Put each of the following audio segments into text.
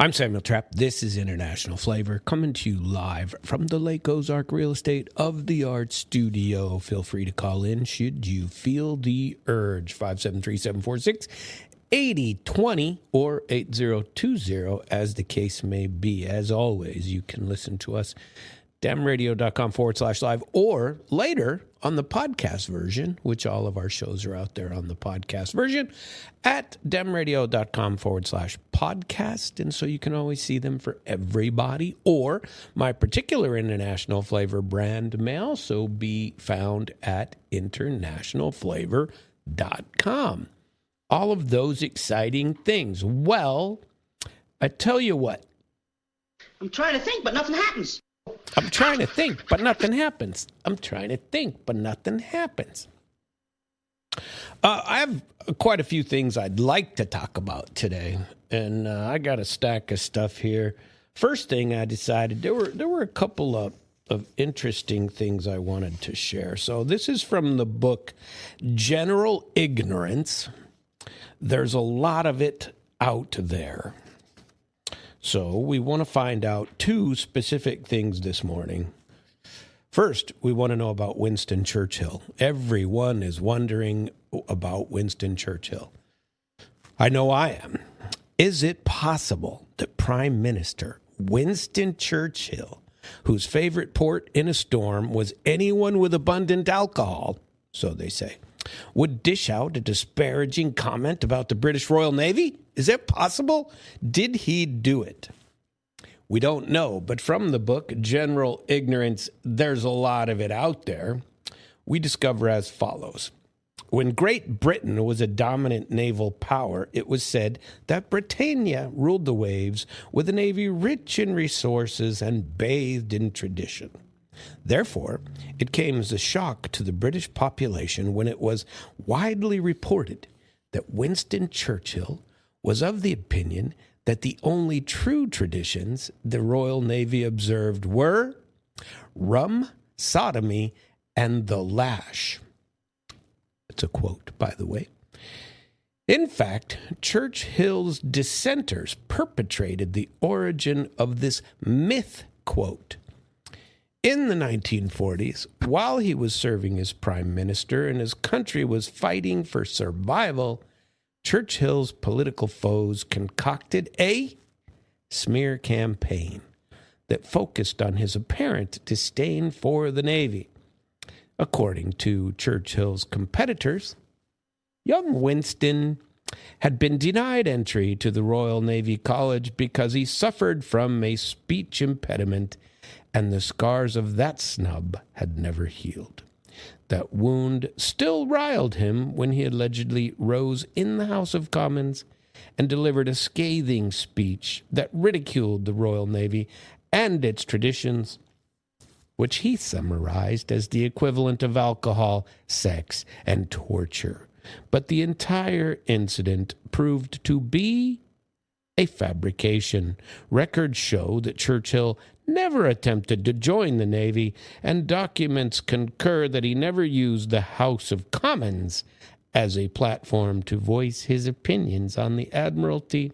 I'm Samuel Trapp. This is International Flavor, coming to you live from the Lake Ozark Real Estate of the Art Studio. Feel free to call in should you feel the urge. 573-746-8020 or 8020, as the case may be. As always, you can listen to us damradio.com/live or later on the podcast version, which all of our shows are out there on the podcast version at damradio.com/podcast. And so you can always see them for everybody. Or my particular International Flavor brand may also be found at internationalflavor.com. All of those exciting things. Well, I tell you what. I'm trying to think, but nothing happens. I'm trying to think, but nothing happens. I'm trying to think, but nothing happens. I have quite a few things I'd like to talk about today, and I got a stack of stuff here. First thing I decided, there were a couple of interesting things I wanted to share. So this is from the book General Ignorance. There's a lot of it out there. So we want to find out two specific things this morning. First, we want to know about Winston Churchill. Everyone is wondering about Winston Churchill. I know I am. Is it possible that Prime Minister Winston Churchill, whose favorite port in a storm was anyone with abundant alcohol, so they say, would dish out a disparaging comment about the British Royal Navy? Is it possible? Did he do it? We don't know, but from the book, General Ignorance, there's a lot of it out there. We discover as follows. When Great Britain was a dominant naval power, it was said that Britannia ruled the waves with a navy rich in resources and bathed in tradition. Therefore, it came as a shock to the British population when it was widely reported that Winston Churchill was of the opinion that the only true traditions the Royal Navy observed were rum, sodomy, and the lash. It's a quote, by the way. In fact, Churchill's dissenters perpetrated the origin of this myth quote. In the 1940s, while he was serving as prime minister and his country was fighting for survival, Churchill's political foes concocted a smear campaign that focused on his apparent disdain for the Navy. According to Churchill's competitors, young Winston had been denied entry to the Royal Navy College because he suffered from a speech impediment, and the scars of that snub had never healed. That wound still riled him when he allegedly rose in the House of Commons and delivered a scathing speech that ridiculed the Royal Navy and its traditions, which he summarized as the equivalent of alcohol, sex, and torture. But the entire incident proved to be a fabrication. Records show that Churchill never attempted to join the Navy, and documents concur that he never used the House of Commons as a platform to voice his opinions on the Admiralty.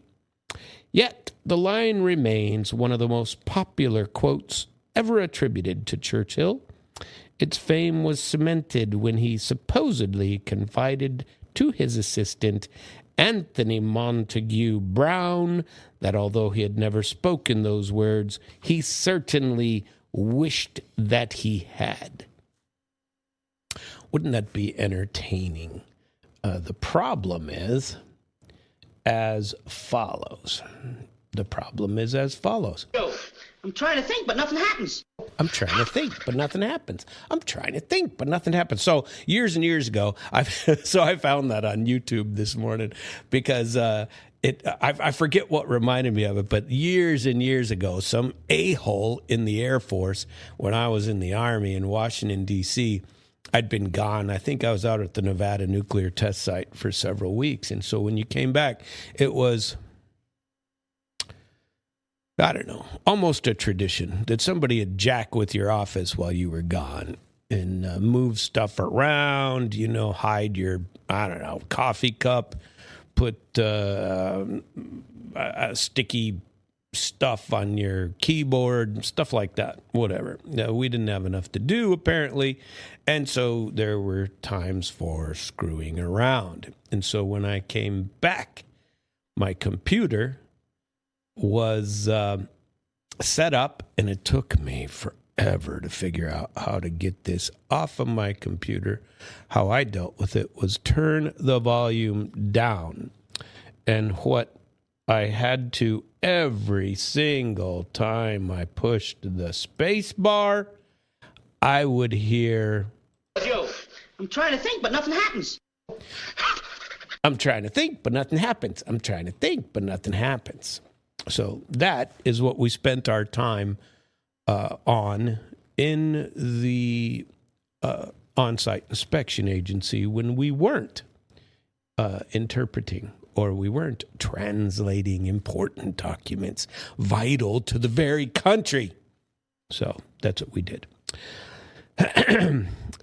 Yet, the line remains one of the most popular quotes ever attributed to Churchill. Its fame was cemented when he supposedly confided to his assistant, Anthony Montague Brown, that although he had never spoken those words, he certainly wished that he had. Wouldn't that be entertaining? The problem is as follows. The problem is as follows. I'm trying to think, but nothing happens. I'm trying to think, but nothing happens. I'm trying to think, but nothing happens. So years and years ago, I found that on YouTube this morning because I forget what reminded me of it, but years and years ago, some a-hole in the Air Force, when I was in the Army in Washington, D.C., I'd been gone. I think I was out at the Nevada nuclear test site for several weeks. And so when you came back, it was, I don't know, almost a tradition that somebody would jack with your office while you were gone and move stuff around, you know, hide your, I don't know, coffee cup, put a sticky stuff on your keyboard, stuff like that, whatever. No, we didn't have enough to do, apparently, and so there were times for screwing around. And so when I came back, my computer was set up, and it took me forever to figure out how to get this off of my computer. How I dealt with it was turn the volume down. And what I had to, every single time I pushed the space bar, I would hear, Yo, I'm trying to think, but nothing happens. I'm trying to think, but nothing happens. I'm trying to think, but nothing happens. So that is what we spent our time on in the on-site inspection agency when we weren't interpreting, or we weren't translating important documents vital to the very country. So that's what we did.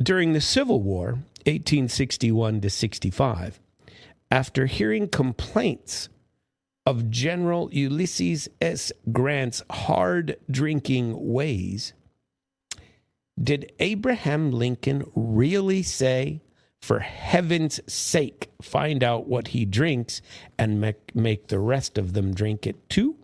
During the Civil War, 1861 to 65, after hearing complaints of General Ulysses S. Grant's hard-drinking ways, did Abraham Lincoln really say, "For heaven's sake, find out what he drinks and make the rest of them drink it too"?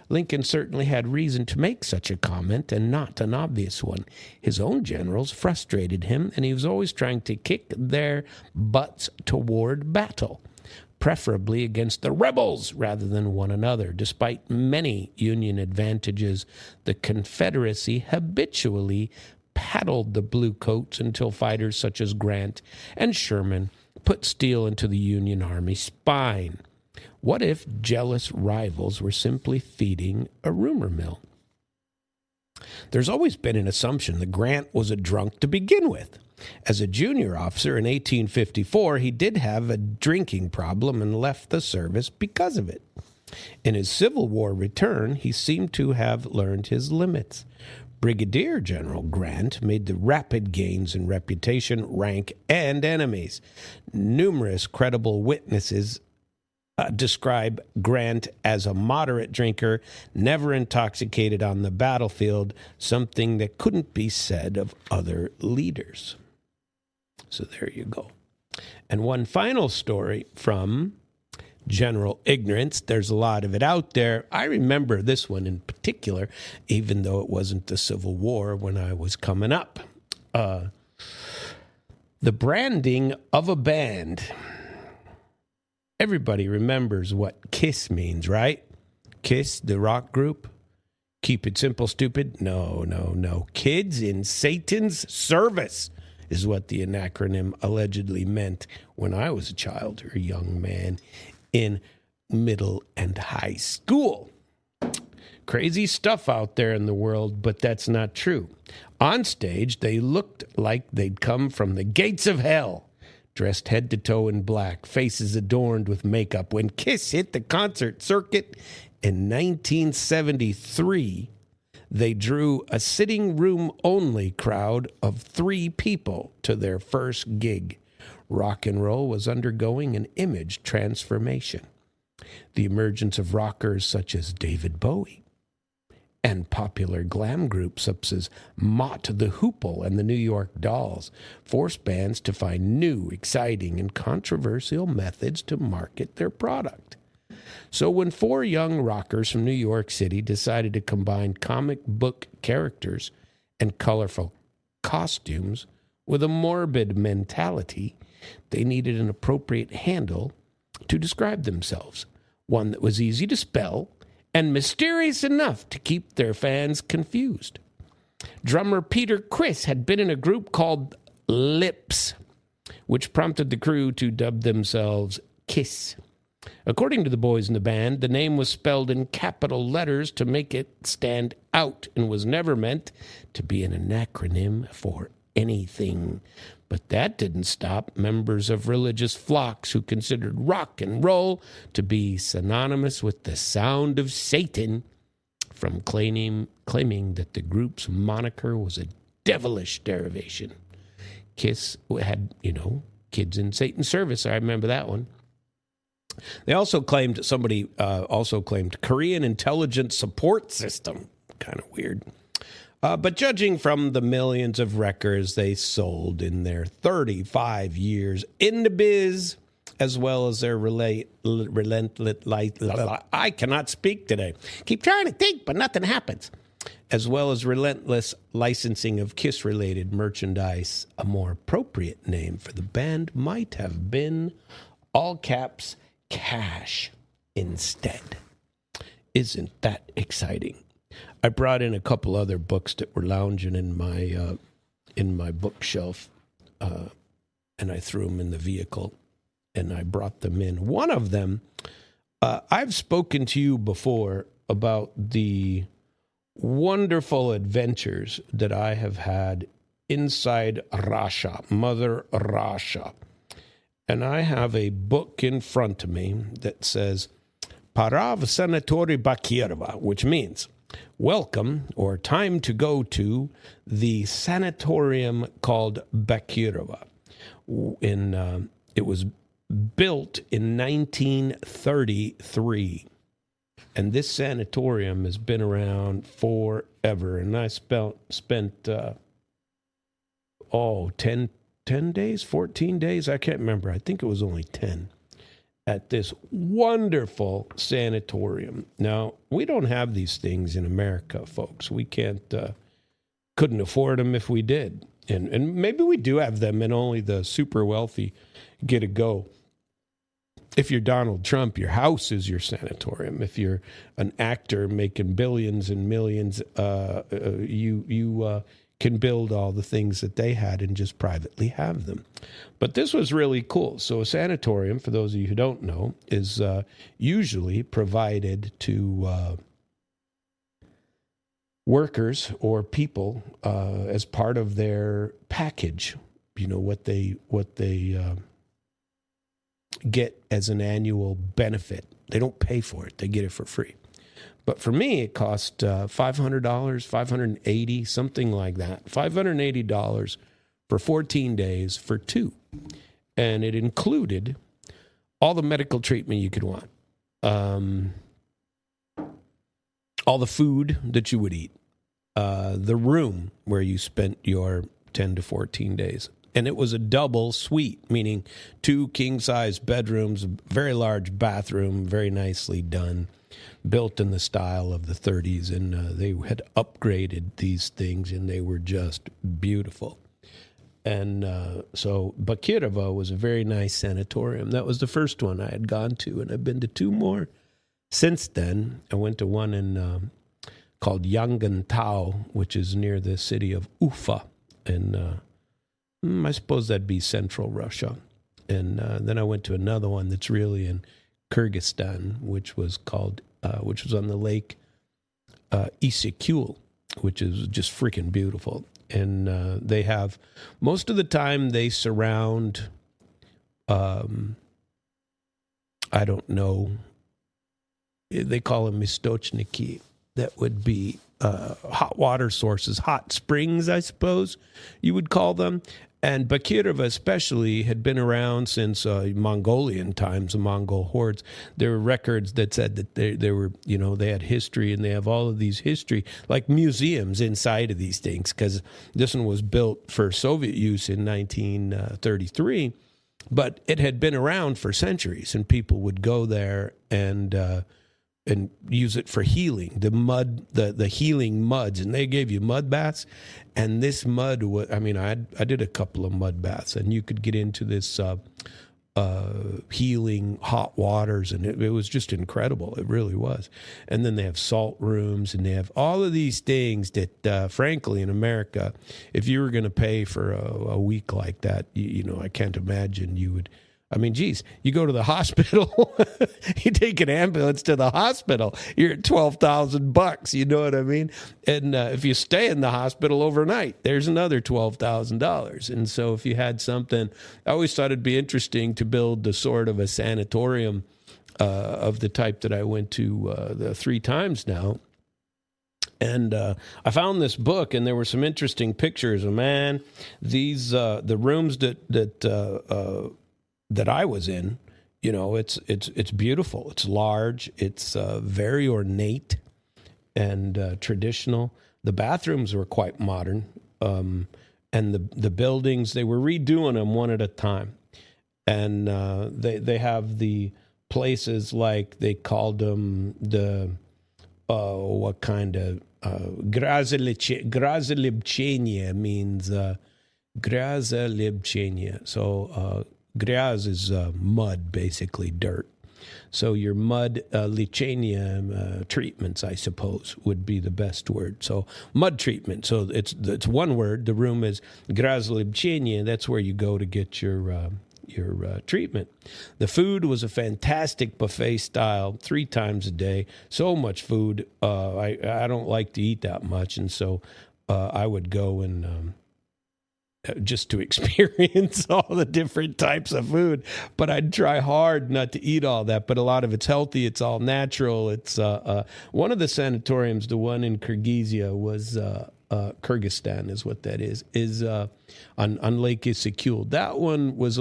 Lincoln certainly had reason to make such a comment, and not an obvious one. His own generals frustrated him, and he was always trying to kick their butts toward battle, preferably against the rebels rather than one another. Despite many Union advantages, the Confederacy habitually paddled the bluecoats until fighters such as Grant and Sherman put steel into the Union Army spine. What if jealous rivals were simply feeding a rumor mill? There's always been an assumption that Grant was a drunk to begin with. As a junior officer in 1854, he did have a drinking problem and left the service because of it. In his Civil War return, he seemed to have learned his limits. Brigadier General Grant made the rapid gains in reputation, rank, and enemies. Numerous credible witnesses describe Grant as a moderate drinker, never intoxicated on the battlefield, something that couldn't be said of other leaders. So there you go. And one final story from General Ignorance. There's a lot of it out there. I remember this one in particular, even though it wasn't the Civil War when I was coming up. The branding of a band. Everybody remembers what KISS means, right? KISS, the rock group. Keep it simple, stupid. No. Kids in Satan's service is what the acronym allegedly meant when I was a child or a young man in middle and high school. Crazy stuff out there in the world, but that's not true. On stage, they looked like they'd come from the gates of hell. Dressed head to toe in black, faces adorned with makeup. When KISS hit the concert circuit in 1973, they drew a sitting room only crowd of 3 people to their first gig. Rock and roll was undergoing an image transformation. The emergence of rockers such as David Bowie and popular glam groups such as Mott the Hoople and the New York Dolls forced bands to find new, exciting, and controversial methods to market their product. So when 4 young rockers from New York City decided to combine comic book characters and colorful costumes with a morbid mentality, they needed an appropriate handle to describe themselves, one that was easy to spell and mysterious enough to keep their fans confused. Drummer Peter Criss had been in a group called Lips, which prompted the crew to dub themselves KISS. According to the boys in the band, the name was spelled in capital letters to make it stand out and was never meant to be an acronym for anything. But that didn't stop members of religious flocks who considered rock and roll to be synonymous with the sound of Satan from claiming that the group's moniker was a devilish derivation. KISS had, kids in Satan's service. I remember that one. They also claimed, somebody also claimed Korean intelligence support system. Kind of weird. But judging from the millions of records they sold in their 35 years in the biz, as well as their relentless, I cannot speak today. Keep trying to think, but nothing happens. As well as relentless licensing of Kiss-related merchandise, a more appropriate name for the band might have been, all caps, Cash instead. Isn't that exciting? I brought in a couple other books that were lounging in my bookshelf, and I threw them in the vehicle, and I brought them in. One of them, I've spoken to you before about the wonderful adventures that I have had inside Russia, Mother Russia. And I have a book in front of me that says, Para v sanatorium Bakirova, which means, welcome, or time to go to the sanatorium called Bakirova. It was built in 1933. And this sanatorium has been around forever. And I spent 10 days, 14 days, I can't remember. I think it was only 10, at this wonderful sanatorium. Now, we don't have these things in America, folks. We couldn't afford them if we did. And maybe we do have them, and only the super wealthy get a go. If you're Donald Trump, your house is your sanatorium. If you're an actor making billions and millions, you can build all the things that they had and just privately have them. But this was really cool. So a sanatorium, for those of you who don't know, is usually provided to workers or people as part of their package. You know, what they get as an annual benefit. They don't pay for it. They get it for free. But for me, it cost $500, $580, something like that. $580 for 14 days for two. And it included all the medical treatment you could want. All the food that you would eat. The room where you spent your 10 to 14 days. And it was a double suite, meaning 2 king-size bedrooms, a very large bathroom, very nicely done, built in the style of the 30s. And they had upgraded these things, and they were just beautiful. And so Bakirova was a very nice sanatorium. That was the first one I had gone to, and I've been to 2 more since then. I went to one in called Yangantau, which is near the city of Ufa, and I suppose that'd be central Russia. And then I went to another one that's really in Kyrgyzstan, which was on the lake Issyk, which is just freaking beautiful. And they have, most of the time they surround, I don't know, they call them istochniki. That would be hot water sources, hot springs, I suppose you would call them. And Bakirova especially had been around since Mongolian times, the Mongol hordes. There were records that said that they were, you know, they had history, and they have all of these history, like museums inside of these things, because this one was built for Soviet use in 1933, but it had been around for centuries, and people would go there and use it for healing, the healing muds, and they gave you mud baths. And this mud was, I mean, I did a couple of mud baths, and you could get into this healing hot waters, and it was just incredible. It really was. And then they have salt rooms, and they have all of these things that, frankly, in America, if you were going to pay for a week like that, you know, I can't imagine you would. I mean, geez, you go to the hospital, you take an ambulance to the hospital, you're at $12,000, you know what I mean? And if you stay in the hospital overnight, there's another $12,000. And so if you had something, I always thought it'd be interesting to build the sort of a sanatorium of the type that I went to the 3 times now. And I found this book, and there were some interesting pictures. And man, these the rooms that I was in, it's beautiful. It's large. It's very ornate and traditional. The bathrooms were quite modern, and the buildings, they were redoing them one at a time. And they have the places like they called them the what kind of Grazalibchenia means Grazalibchenia. So graz is mud, basically dirt. So your mud lichenia treatments, I suppose, would be the best word. So mud treatment. So it's one word. The room is Grazalibchenia. That's where you go to get your treatment. The food was a fantastic buffet style, 3 times a day. So much food. I don't like to eat that much, and so I would go and just to experience all the different types of food. But I'd try hard not to eat all that. But a lot of it's healthy. It's all natural. It's one of the sanatoriums, the one in Kyrgyzia, was Kyrgyzstan is what that is on Lake Issyk. That one was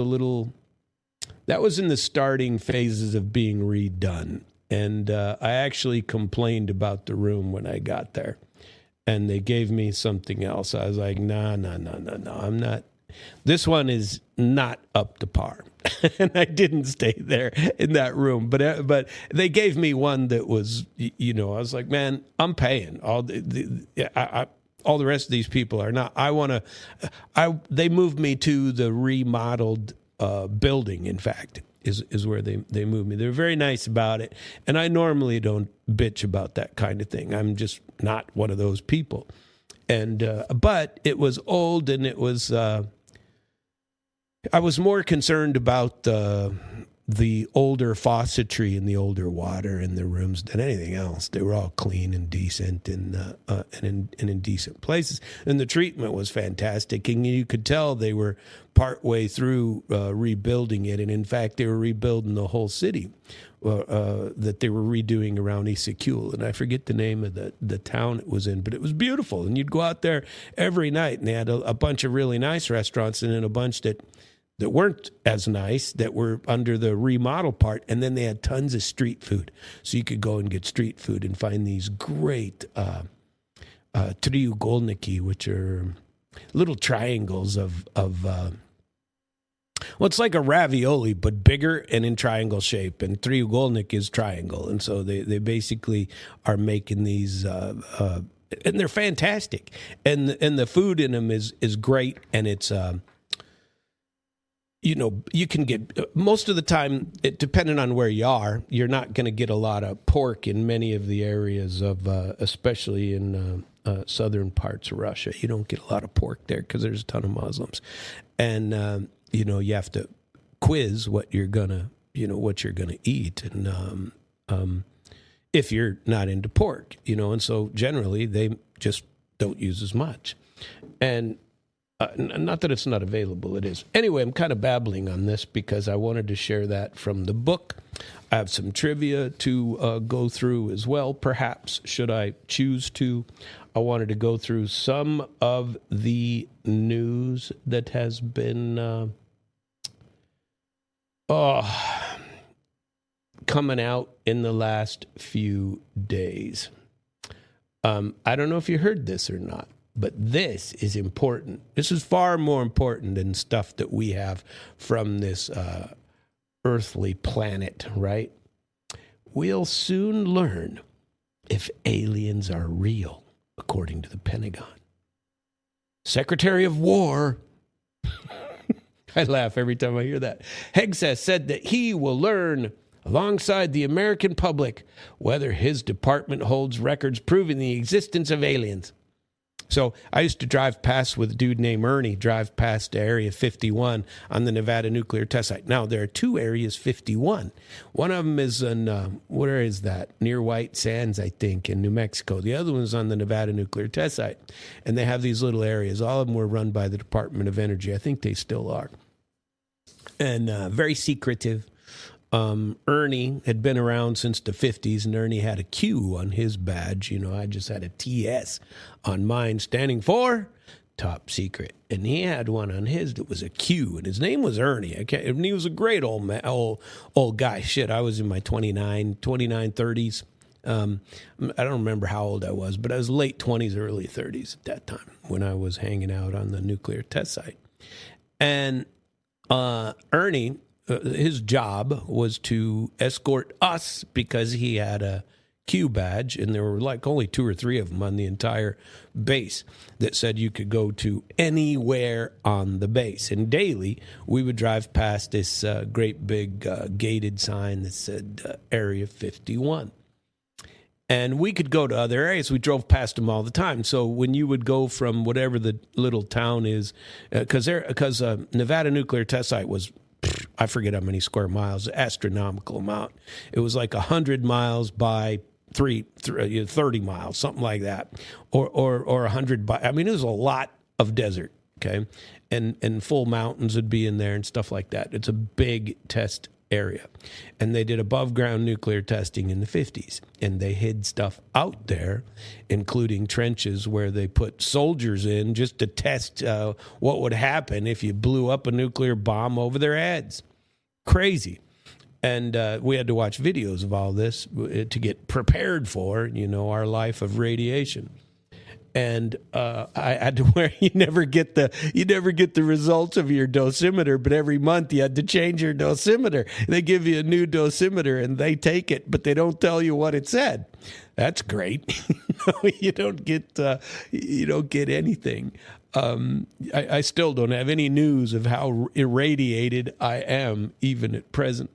that was in the starting phases of being redone. And I actually complained about the room when I got there. And they gave me something else. I was like, no, I'm not. This one is not up to par. And I didn't stay there in that room. But they gave me one that was, I was like, man, I'm paying. All the rest of these people are not. They moved me to the remodeled building, in fact, is where they moved me. They're very nice about it. And I normally don't bitch about that kind of thing. I'm just not one of those people. And but it was old, and it was I was more concerned about the older faucetry and the older water in the rooms than anything else. They were all clean and decent and in decent places. And the treatment was fantastic. And you could tell they were partway through rebuilding it. And in fact, they were rebuilding the whole city that they were redoing around Issyk. And I forget the name of the town it was in, but it was beautiful. And you'd go out there every night, and they had a bunch of really nice restaurants, and then a bunch that weren't as nice, that were under the remodel part, and then they had tons of street food. So you could go and get street food and find these great triugolniki, which are little triangles of it's like a ravioli, but bigger and in triangle shape. And triugolnik is triangle. And so they basically are making these, and they're fantastic. And the food in them is great, and it's you can get, most of the time, depending on where you are, you're not going to get a lot of pork in many of the areas of, especially in southern parts of Russia. You don't get a lot of pork there because there's a ton of Muslims. And, you have to quiz what you're going to eat. And if you're not into pork, and so generally they just don't use as much. And not that it's not available, it is. Anyway, I'm kind of babbling on this because I wanted to share that from the book. I have some trivia to go through as well, perhaps, should I choose to. I wanted to go through some of the news that has been coming out in the last few days. I don't know if you heard this or not, but this is important. This is far more important than stuff that we have from this earthly planet, right? We'll soon learn if aliens are real, according to the Pentagon. Secretary of War, I laugh every time I hear that, Hegseth said that he will learn alongside the American public whether his department holds records proving the existence of aliens. So I used to drive past with a dude named Ernie, drive past Area 51 on the Nevada nuclear test site. Now, there are 2 Areas 51. One of them is in, where is that? Near White Sands, I think, in New Mexico. The other one is on the Nevada nuclear test site. And they have these little areas. All of them were run by the Department of Energy. I think they still are. And very secretive. Ernie had been around since the 50s, and Ernie had a Q on his badge. I just had a TS on mine, standing for top secret. And he had one on his that was a Q, and his name was Ernie. And he was a great old guy. Shit, I was in my 29, 30s. I don't remember how old I was, but I was late 20s, early 30s at that time when I was hanging out on the nuclear test site. And Ernie, his job was to escort us because he had a Q badge, and there were like only 2 or 3 of them on the entire base that said you could go to anywhere on the base. And daily, we would drive past this great big gated sign that said Area 51. And we could go to other areas. We drove past them all the time. So when you would go from whatever the little town is, because Nevada Nuclear Test Site was, I forget how many square miles, astronomical amount. It was like 100 miles by 30 miles, something like that, or 100 by. I mean, it was a lot of desert. Okay, and full mountains would be in there and stuff like that. It's a big test area. And they did above ground nuclear testing in the 50s. And they hid stuff out there, including trenches where they put soldiers in just to test what would happen if you blew up a nuclear bomb over their heads. Crazy. And we had to watch videos of all this to get prepared for, our life of radiation. And I had to wear. You never get the results of your dosimeter, but every month you had to change your dosimeter. They give you a new dosimeter, and they take it, but they don't tell you what it said. That's great. You don't get anything. I still don't have any news of how irradiated I am, even at present.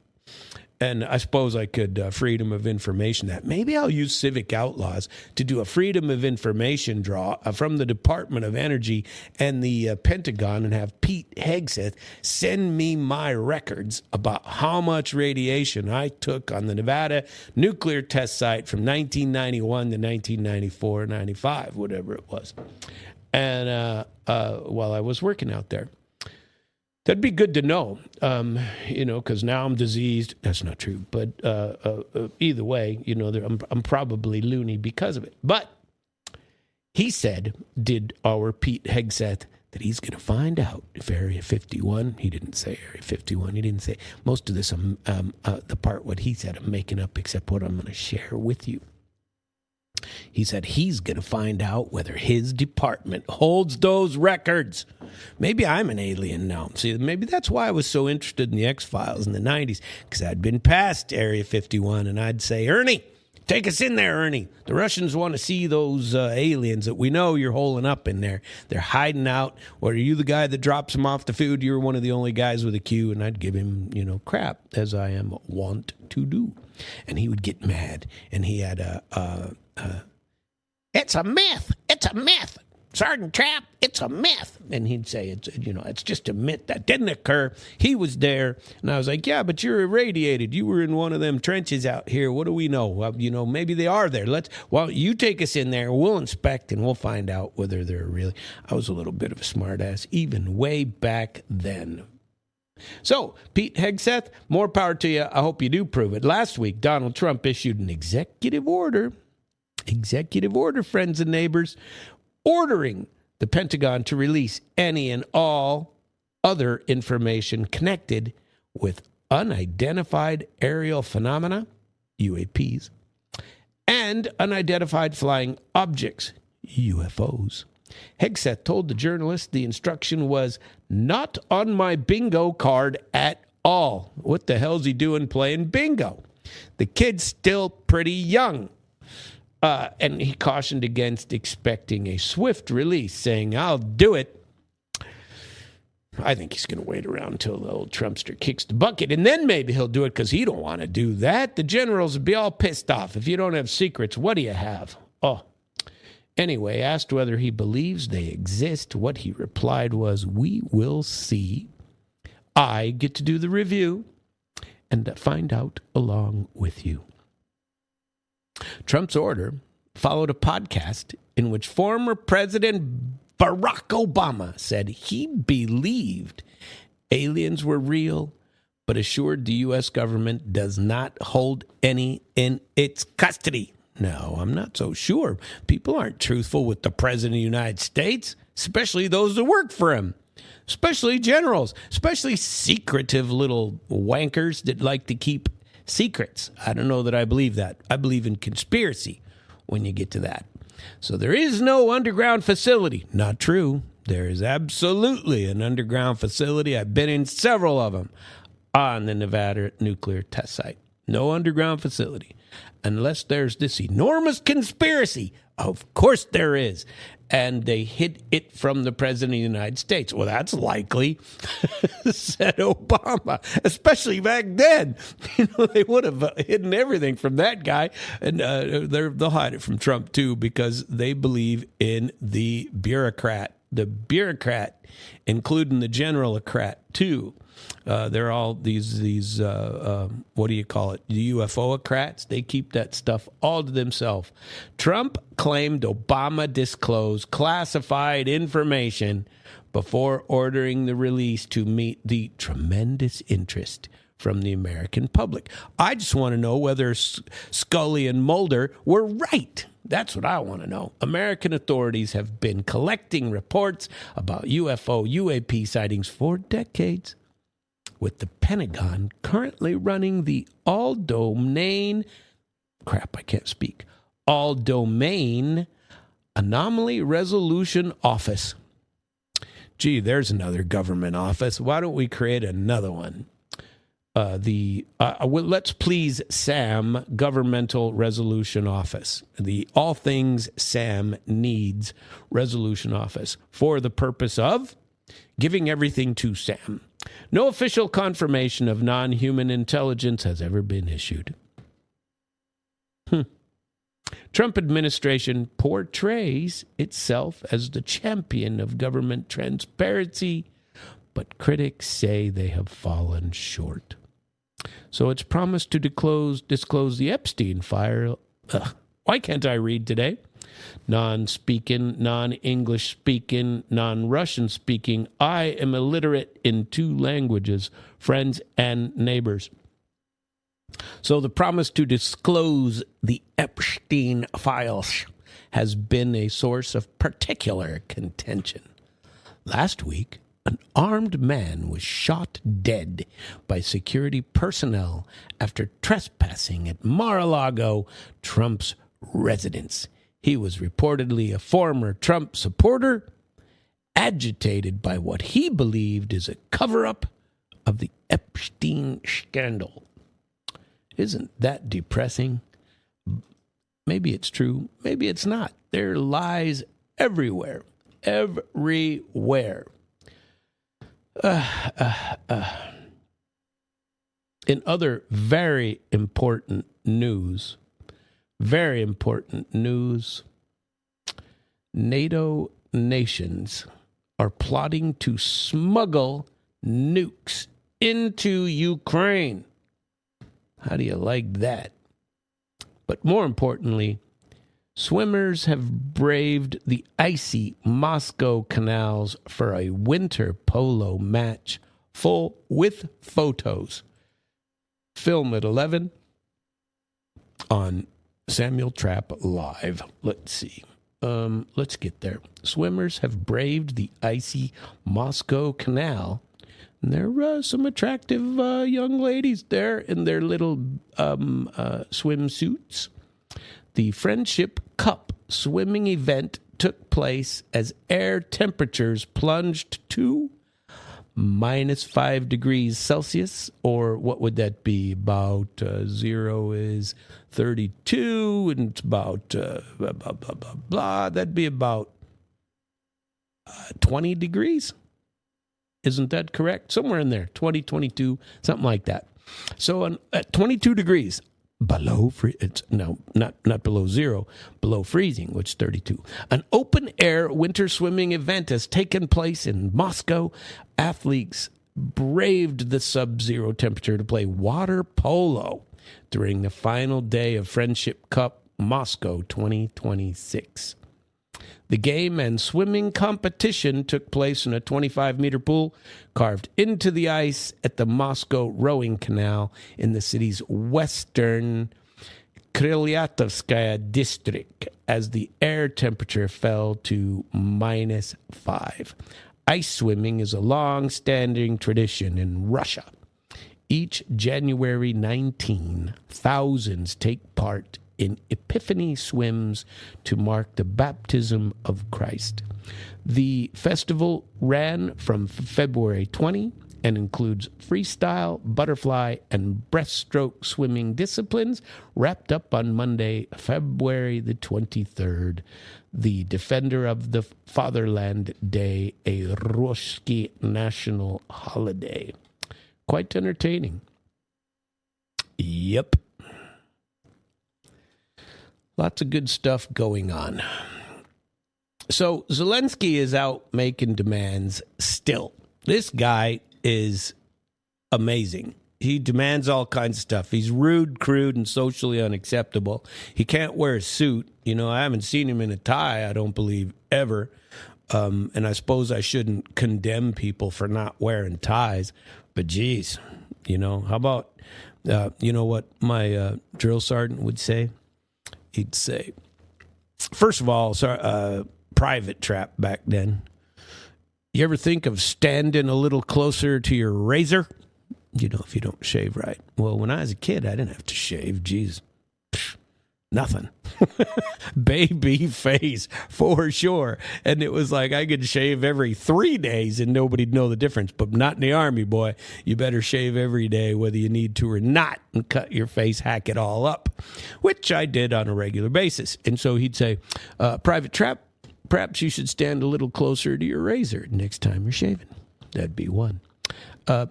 And I suppose I could freedom of information that. Maybe I'll use Civic Outlaws to do a freedom of information draw from the Department of Energy and the Pentagon and have Pete Hegseth send me my records about how much radiation I took on the Nevada nuclear test site from 1991 to 1994, 95, whatever it was. And while I was working out there. That'd be good to know, because now I'm diseased. That's not true. But either way, I'm probably loony because of it. But he said, did our Pete Hegseth, that he's going to find out if Area 51, he didn't say Area 51, he didn't say, most of this, the part what he said, I'm making up except what I'm going to share with you. He said he's going to find out whether his department holds those records. Maybe I'm an alien now. See, maybe that's why I was so interested in the X-Files in the 90s, because I'd been past Area 51, and I'd say, Ernie, take us in there, Ernie. The Russians want to see those aliens that we know you're holding up in there. They're hiding out. Or are you the guy that drops them off the food? You're one of the only guys with a Q, and I'd give him, crap, as I am wont to do. And he would get mad, and he had it's a myth. It's a myth. Sergeant Trapp, it's a myth. And he'd say, it's just a myth. That didn't occur. He was there. And I was like, yeah, but you're irradiated. You were in one of them trenches out here. What do we know? Well, maybe they are there. You take us in there. We'll inspect and we'll find out whether they're really. I was a little bit of a smartass even way back then. So, Pete Hegseth, more power to you. I hope you do prove it. Last week, Donald Trump issued an executive order, friends and neighbors, ordering the Pentagon to release any and all other information connected with unidentified aerial phenomena, UAPs, and unidentified flying objects, UFOs. Hegseth told the journalist the instruction was not on my bingo card at all. What the hell's he doing playing bingo? The kid's still pretty young. And he cautioned against expecting a swift release, saying, I'll do it. I think he's going to wait around until the old Trumpster kicks the bucket, and then maybe he'll do it because he don't want to do that. The generals would be all pissed off. If you don't have secrets, what do you have? Oh. Anyway, asked whether he believes they exist, what he replied was, we will see. I get to do the review and find out along with you. Trump's order followed a podcast in which former President Barack Obama said he believed aliens were real, but assured the U.S. government does not hold any in its custody. No, I'm not so sure. People aren't truthful with the President of the United States. especially those that work for him, especially generals, especially secretive little wankers that like to keep secrets. I don't know that I believe that. I believe in conspiracy when you get to that. So there is no underground facility. Not true. There is absolutely an underground facility. I've been in several of them on the Nevada nuclear test site. No underground facility. Unless there's this enormous conspiracy. Of course there is. And they hid it from the President of the United States. Well, that's likely, said Obama, especially back then. They would have hidden everything from that guy. And they'll hide it from Trump, too, because they believe in the bureaucrat. The bureaucrat, including the generalocrat, too. They're all these what do you call it? The UFO-ocrats. They keep that stuff all to themselves. Trump claimed Obama disclosed classified information before ordering the release to meet the tremendous interest from the American public. I just want to know whether Scully and Mulder were right. That's what I want to know. American authorities have been collecting reports about UFO, UAP sightings for decades, with the Pentagon currently running the all-domain Anomaly Resolution Office. Gee, there's another government office. Why don't we create another one? Let's please Sam Governmental Resolution Office. The All Things Sam Needs Resolution Office for the purpose of giving everything to Sam. No official confirmation of non-human intelligence has ever been issued. Trump administration portrays itself as the champion of government transparency, but critics say they have fallen short. So it's promised to disclose the Epstein file. Why can't I read today? Non-speaking, non-English speaking, non-Russian speaking. I am illiterate in 2 languages, friends and neighbors. So the promise to disclose the Epstein files has been a source of particular contention. Last week, an armed man was shot dead by security personnel after trespassing at Mar-a-Lago, Trump's residence. He was reportedly a former Trump supporter, agitated by what he believed is a cover-up of the Epstein scandal. Isn't that depressing? Maybe it's true. Maybe it's not. There are lies everywhere. Everywhere. In other very important news, NATO nations are plotting to smuggle nukes into Ukraine. How do you like that? But more importantly, swimmers have braved the icy Moscow canals for a winter polo match full with photos. Film at 11 on Samuel Trapp Live. Let's see. Let's get there. Swimmers have braved the icy Moscow Canal. And there are some attractive young ladies there in their little swimsuits. The Friendship Cup swimming event took place as air temperatures plunged to -5 degrees Celsius, or what would that be? About 0 is 32, and it's about blah, blah, blah, blah, blah. That'd be about 20 degrees. Isn't that correct? Somewhere in there, 20, 22, something like that. So at 22 degrees, below not below 0, below freezing, which is 32. An open-air winter swimming event has taken place in Moscow. Athletes braved the sub-zero temperature to play water polo during the final day of Friendship Cup Moscow 2026. The game and swimming competition took place in a 25-meter pool carved into the ice at the Moscow Rowing Canal in the city's western Kryliatovskaya district as the air temperature fell to -5. Ice swimming is a long-standing tradition in Russia. Each January 19, thousands take part in Epiphany swims to mark the baptism of Christ. The festival ran from February 20 and includes freestyle, butterfly, and breaststroke swimming disciplines, wrapped up on Monday, February the 23rd, the Defender of the Fatherland Day, a Ruski national holiday. Quite entertaining. Yep. Lots of good stuff going on. So Zelensky is out making demands still. This guy is amazing. He demands all kinds of stuff. He's rude, crude, and socially unacceptable. He can't wear a suit. You know, I haven't seen him in a tie, I don't believe, ever. And I suppose I shouldn't condemn people for not wearing ties. But geez, you know, how about, you know what my drill sergeant would say? He'd say, first of all, private trap back then. You ever think of standing a little closer to your razor? You know, if you don't shave right. Well, when I was a kid, I didn't have to shave. Jeez, nothing. Baby face, for sure. And it was like I could shave every 3 days and nobody'd know the difference. But not in the Army, boy. You better shave every day, whether you need to or not, and cut your face, hack it all up, which I did on a regular basis. And so he'd say, private trap, perhaps you should stand a little closer to your razor next time you're shaving. That'd be one.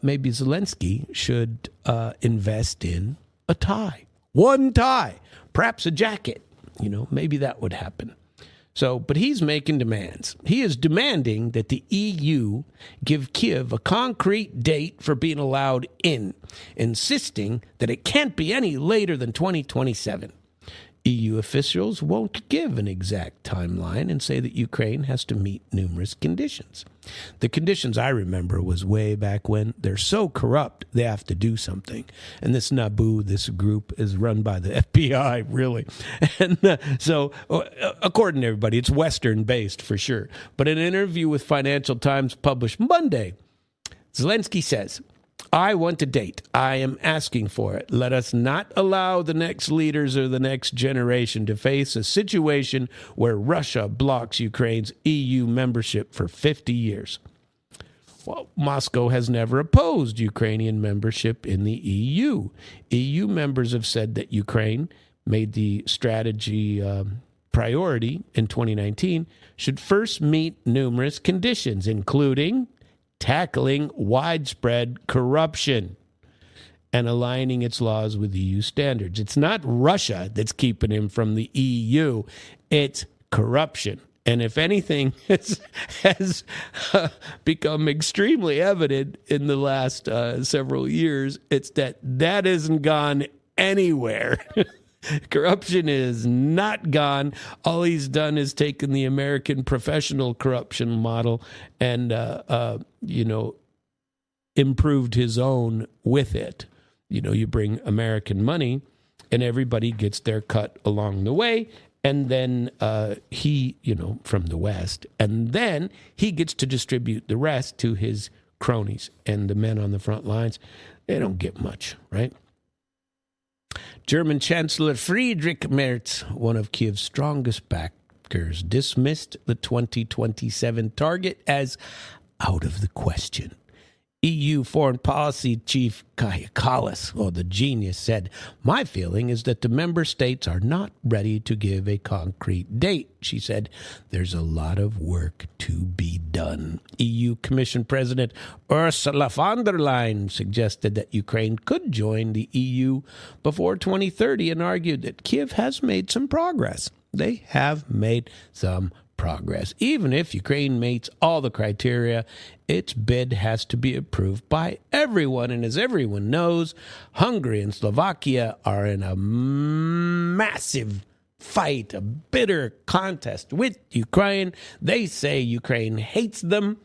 Maybe Zelensky should invest in a tie. One tie. Perhaps a jacket. You know, maybe that would happen. So, but he's making demands. He is demanding that the EU give Kiev a concrete date for being allowed in, insisting that it can't be any later than 2027. EU officials won't give an exact timeline and say that Ukraine has to meet numerous conditions. The conditions I remember was way back when they're so corrupt they have to do something. And this Naboo, this group, is run by the FBI, really. And so, according to everybody, it's Western-based for sure. But in an interview with Financial Times published Monday, Zelensky says, I want a date. I am asking for it. Let us not allow the next leaders or the next generation to face a situation where Russia blocks Ukraine's EU membership for 50 years. Well, Moscow has never opposed Ukrainian membership in the EU. EU members have said that Ukraine made the strategy priority in 2019 should first meet numerous conditions, including tackling widespread corruption and aligning its laws with EU standards. It's not Russia that's keeping him from the EU. It's corruption. And if anything has become extremely evident in the last several years, it's that hasn't gone anywhere. Corruption is not gone. All he's done is taken the American professional corruption model and, improved his own with it. You know, you bring American money and everybody gets their cut along the way. And then he, from the West, and then he gets to distribute the rest to his cronies and the men on the front lines. They don't get much, right? German Chancellor Friedrich Merz, one of Kiev's strongest backers, dismissed the 2027 target as out of the question. EU Foreign Policy Chief Kaja Kallas, the genius, said, my feeling is that the member states are not ready to give a concrete date. She said, there's a lot of work to be done. EU Commission President Ursula von der Leyen suggested that Ukraine could join the EU before 2030 and argued that Kiev has made some progress. They have made some progress. Even if Ukraine meets all the criteria, its bid has to be approved by everyone. And as everyone knows, Hungary and Slovakia are in a massive fight, a bitter contest with Ukraine. They say Ukraine hates them,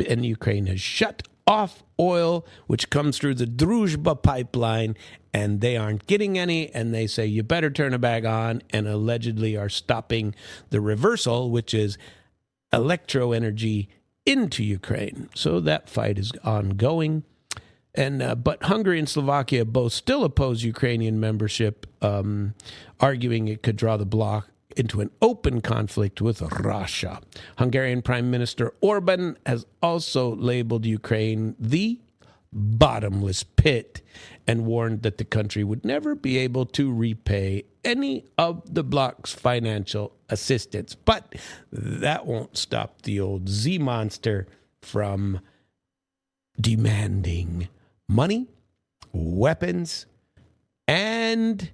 and Ukraine has shut off oil, which comes through the Druzhba pipeline, and they aren't getting any, and they say you better turn it back on, and allegedly are stopping the reversal, which is electro energy into Ukraine. So that fight is ongoing. And but Hungary and Slovakia both still oppose Ukrainian membership, arguing it could draw the bloc into an open conflict with Russia. Hungarian Prime Minister Orban has also labeled Ukraine the bottomless pit and warned that the country would never be able to repay any of the bloc's financial assistance. But that won't stop the old Z monster from demanding money, weapons, and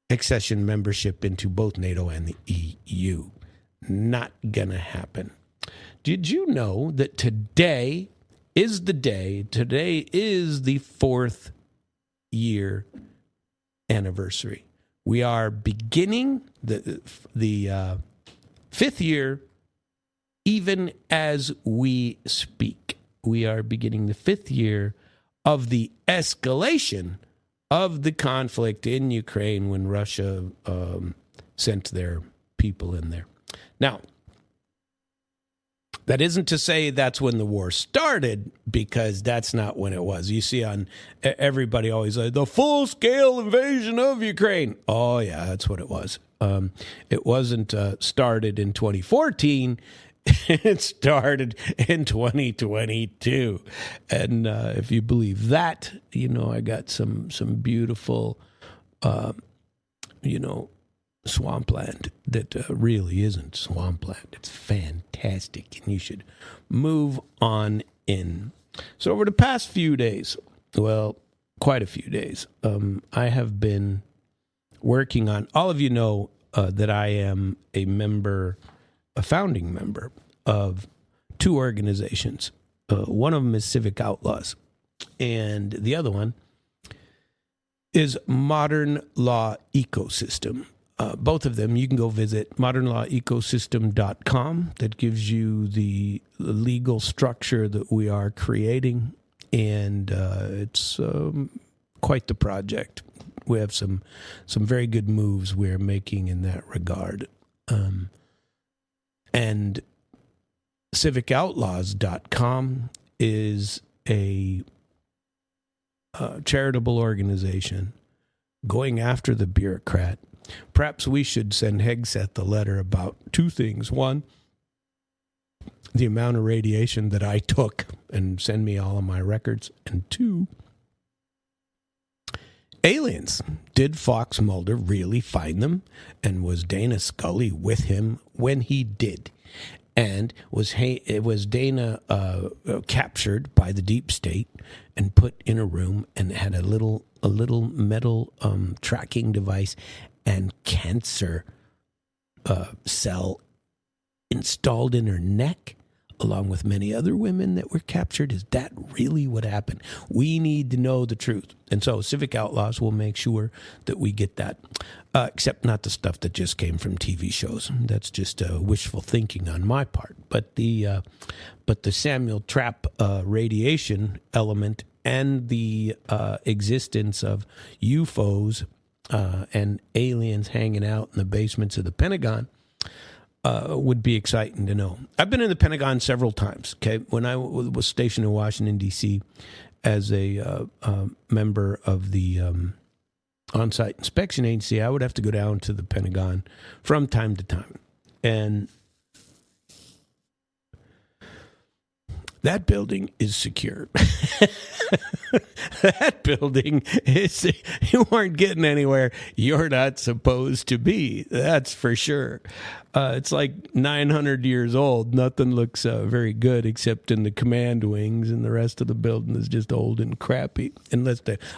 accession membership into both NATO and the EU. Not gonna happen. Did you know that today is the 4th year anniversary? We are beginning the 5th year even as we speak. We are beginning the 5th year of the escalation of the conflict in Ukraine when Russia sent their people in there. Now, that isn't to say that's when the war started, because that's not when it was. You see on everybody always like the full-scale invasion of Ukraine. Oh, yeah, that's what it was. It wasn't started in 2014. It started in 2022. And if you believe that, I got some beautiful, swampland that really isn't swampland. It's fantastic, and you should move on in. So over the past few days, well, quite a few days, I have been working on, all of you know that I am a founding member of 2 organizations. One of them is Civic Outlaws, and the other one is Modern Law Ecosystem. Both of them, you can go visit modernlawecosystem.com. That gives you the legal structure that we are creating, and it's quite the project. We have some very good moves we're making in that regard. And civicoutlaws.com is a charitable organization going after the bureaucrat. Perhaps we should send Hegseth a letter about 2 things. 1, the amount of radiation that I took, and send me all of my records. And 2, aliens. Did Fox Mulder really find them? And was Dana Scully with him when he did? And was Dana captured by the deep state and put in a room and had a little metal tracking device and cancer cell installed in her neck, along with many other women that were captured? Is that really what happened? We need to know the truth. And so Civic Outlaws will make sure that we get that, except not the stuff that just came from TV shows. That's just wishful thinking on my part. But the Samuel Trapp radiation element and the existence of UFOs and aliens hanging out in the basements of the Pentagon would be exciting to know. I've been in the Pentagon several times. Okay, when I was stationed in Washington, D.C. as a member of the on-site inspection agency, I would have to go down to the Pentagon from time to time. And that building is secure. That building is, you aren't getting anywhere you're not supposed to be. That's for sure. It's like 900 years old. Nothing looks very good except in the command wings, and the rest of the building is just old and crappy.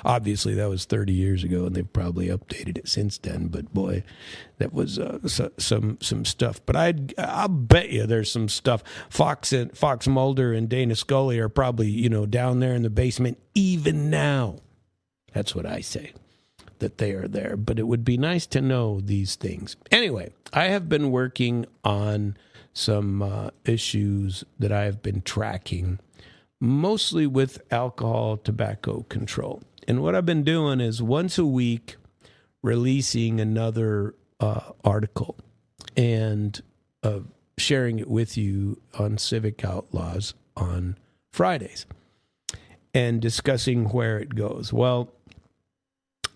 Obviously that was 30 years ago, and they've probably updated it since then. But boy, that was some stuff. But I'll bet you there's some stuff. Fox Mulder and Dana Scully are probably down there in the basement even now. That's what I say, that they are there. But it would be nice to know these things. Anyway, I have been working on some issues that I have been tracking mostly with alcohol, tobacco control. And what I've been doing is once a week releasing another article and sharing it with you on Civic Outlaws on Fridays and discussing where it goes. Well,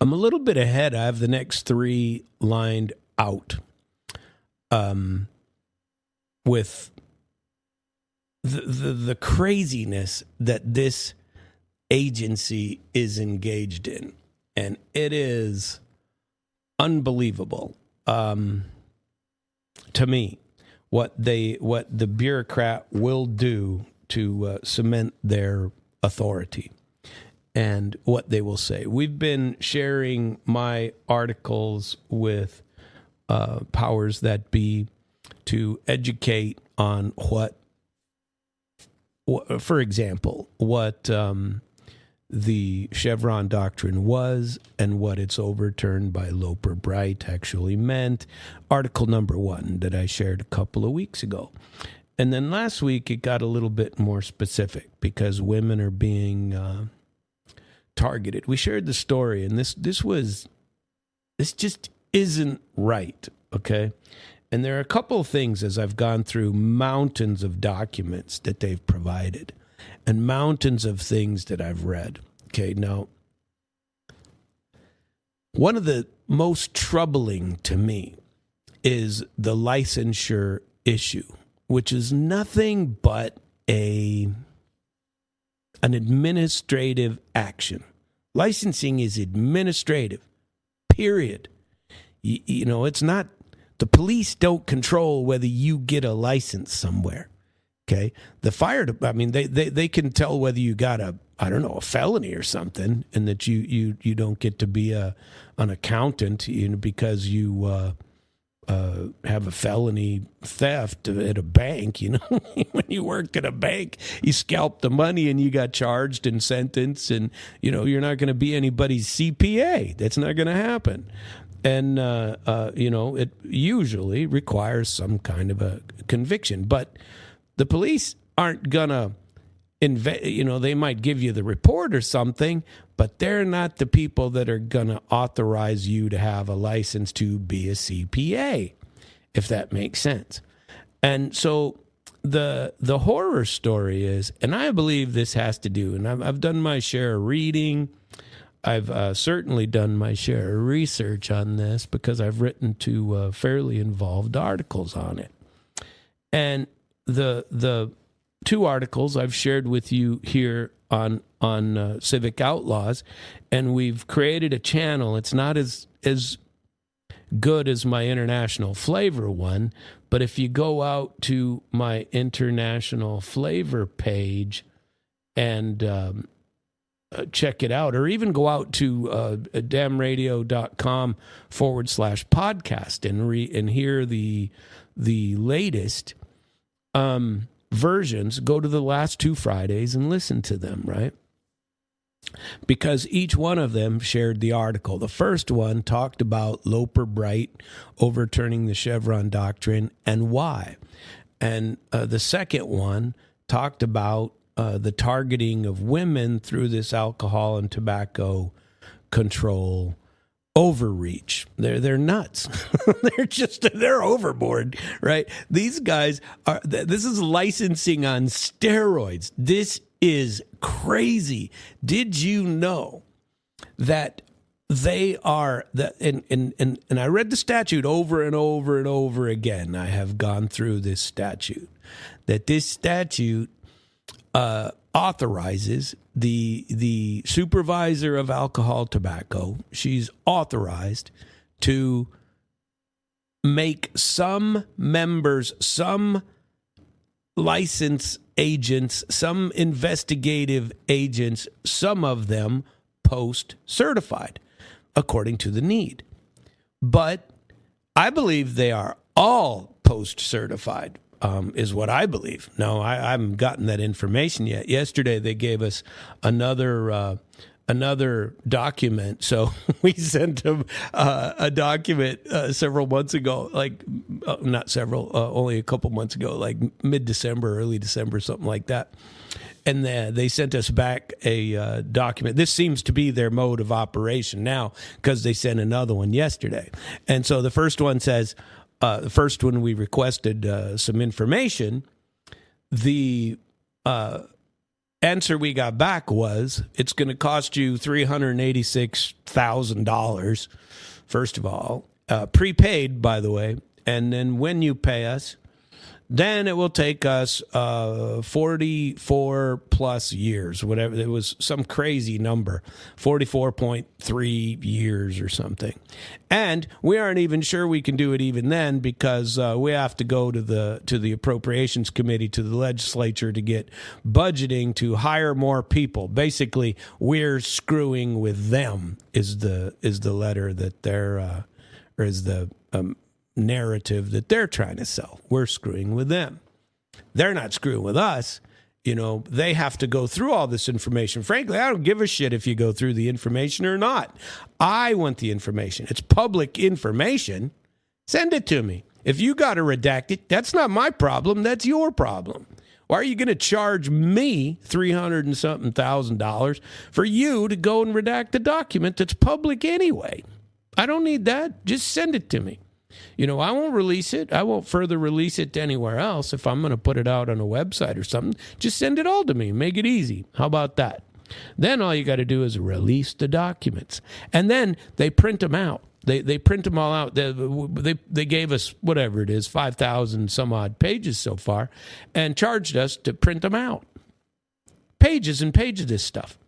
I'm a little bit ahead. I have the next 3 lined out with the craziness that this agency is engaged in. And it is unbelievable to me what the bureaucrat will do to cement their authority and what they will say. We've been sharing my articles with powers that be to educate on what, for example, what the Chevron doctrine was and what its overturn by Loper Bright actually meant. Article number 1 that I shared a couple of weeks ago. And then last week it got a little bit more specific because women are being targeted. We shared the story, and this just isn't right, okay? And there are a couple of things as I've gone through mountains of documents that they've provided and mountains of things that I've read. Okay, now, one of the most troubling to me is the licensure issue, which is nothing but an administrative action. Licensing is administrative, period. You know, it's not, the police don't control whether you get a license somewhere. Okay, the fire, I mean, they can tell whether you got a felony or something, and that you don't get to be an accountant, because you have a felony theft at a bank. You know, when you worked at a bank, you scalped the money and you got charged and sentenced, and you're not going to be anybody's CPA. That's not going to happen. And it usually requires some kind of a conviction, but the police aren't going to they might give you the report or something, but they're not the people that are going to authorize you to have a license to be a CPA, if that makes sense. And so the horror story is, and I believe this has to do, and I've done my share of reading, I've certainly done my share of research on this because I've written 2 fairly involved articles on it. And the 2 articles I've shared with you here on Civic Outlaws, and we've created a channel. It's not as good as my international flavor one, but if you go out to my international flavor page and check it out, or even go out to damradio.com/podcast and hear the latest versions, go to the last 2 Fridays and listen to them, right? Because each one of them shared the article. The first one talked about Loper Bright overturning the Chevron doctrine and why. And the second one talked about the targeting of women through this alcohol and tobacco control overreach. They're nuts. they're overboard, right? These guys this is licensing on steroids. This is crazy. Did you know that they are and I read the statute over and over and over again. I have gone through this statute, that this statute authorizes the supervisor of alcohol, tobacco. She's authorized to make some members, some license agents, some investigative agents, some of them post-certified according to the need. But I believe they are all post-certified. Is what I believe. No, I haven't gotten that information yet. Yesterday they gave us another document. So we sent them a document several months ago, not several, only a couple months ago, like mid-December, early December, something like that. And they sent us back a document. This seems to be their mode of operation now because they sent another one yesterday. And so the first one says, the first one we requested some information. The answer we got back was it's going to cost you $386,000, first of all, prepaid, by the way. And then when you pay us, then it will take us 44 plus years, whatever. It was some crazy number, 44.3 years or something. And we aren't even sure we can do it even then because we have to go to the Appropriations Committee, to the legislature to get budgeting to hire more people. Basically, we're screwing with them is the letter that they're or is the narrative that they're trying to sell. We're screwing with them. They're not screwing with us. You know, they have to go through all this information. Frankly, I don't give a shit if you go through the information or not. I want the information. It's public information. Send it to me. If you got to redact it, that's not my problem. That's your problem. Why are you going to charge me $300 and something thousand for you to go and redact the document that's public anyway? I don't need that. Just send it to me. You know, I won't release it. I won't further release it to anywhere else. If I'm going to put it out on a website or something, just send it all to me. Make it easy. How about that? Then all you got to do is release the documents. And then they print them out. They print them all out. They gave us, whatever it is, 5,000 some odd pages so far, and charged us to print them out. Pages and pages of this stuff.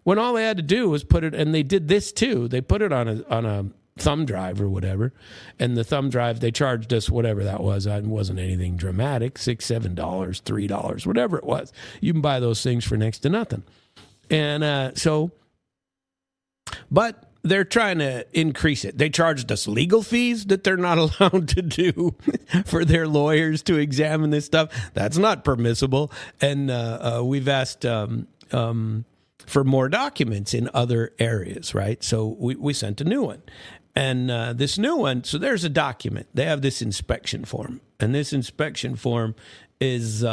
When all they had to do was put it, and they did this too, they put it on a thumb drive or whatever, and the thumb drive, they charged us whatever that was. It wasn't anything dramatic, $6, $7, $3, whatever it was. You can buy those things for next to nothing. And but they're trying to increase it. They charged us legal fees that they're not allowed to do for their lawyers to examine this stuff. That's not permissible. And we've asked for more documents in other areas, right? So we sent a new one. And this new one, so there's a document. They have this inspection form. And this inspection form is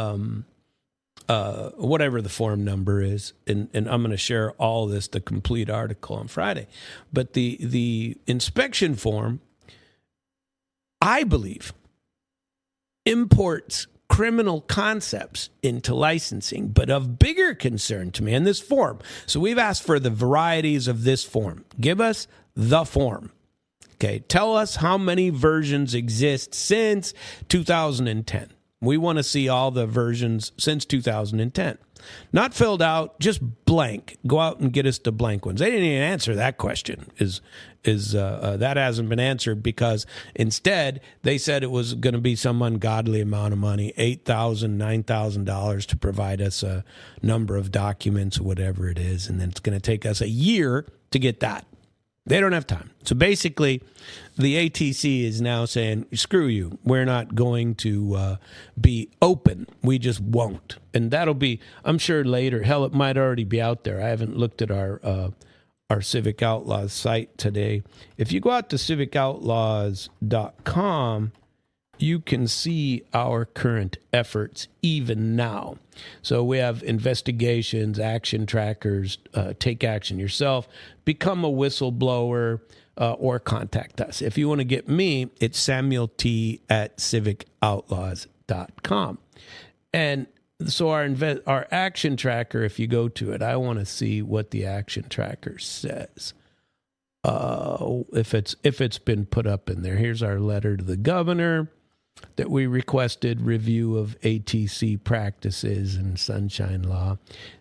whatever the form number is. And I'm going to share all this, the complete article, on Friday. But the inspection form, I believe, imports criminal concepts into licensing, but of bigger concern to me in this form. So we've asked for the varieties of this form. Give us the form. Okay, tell us how many versions exist since 2010. We want to see all the versions since 2010. Not filled out, just blank. Go out and get us the blank ones. They didn't even answer that question. That hasn't been answered because instead they said it was going to be some ungodly amount of money, $8,000, $9,000 to provide us a number of documents or whatever it is, and then it's going to take us a year to get that. They don't have time. So basically, the ATC is now saying, screw you. We're not going to be open. We just won't. And that'll be, I'm sure later, hell, it might already be out there. I haven't looked at our Civic Outlaws site today. If you go out to civicoutlaws.com, you can see our current efforts even now. So we have investigations, action trackers, take action yourself, become a whistleblower, or contact us. If you want to get me, it's samuelt@civicoutlaws.com. And so our action tracker, if you go to it, I want to see what the action tracker says. If it's been put up in there. Here's our letter to the governor that we requested review of ATC practices and sunshine law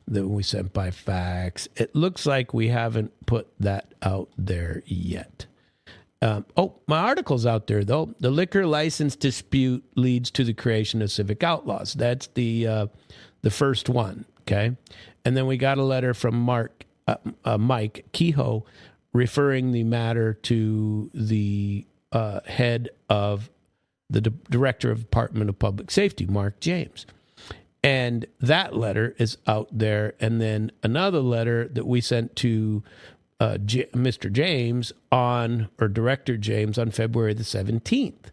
that we sent by fax. It looks like we haven't put that out there yet. My article's out there, though. The liquor license dispute leads to the creation of Civic Outlaws. That's the first one, okay? And then we got a letter from Mike Kehoe referring the matter to the head of the director of Department of Public Safety, Mark James. And that letter is out there. And then another letter that we sent to Mr. James Director James on February the 17th.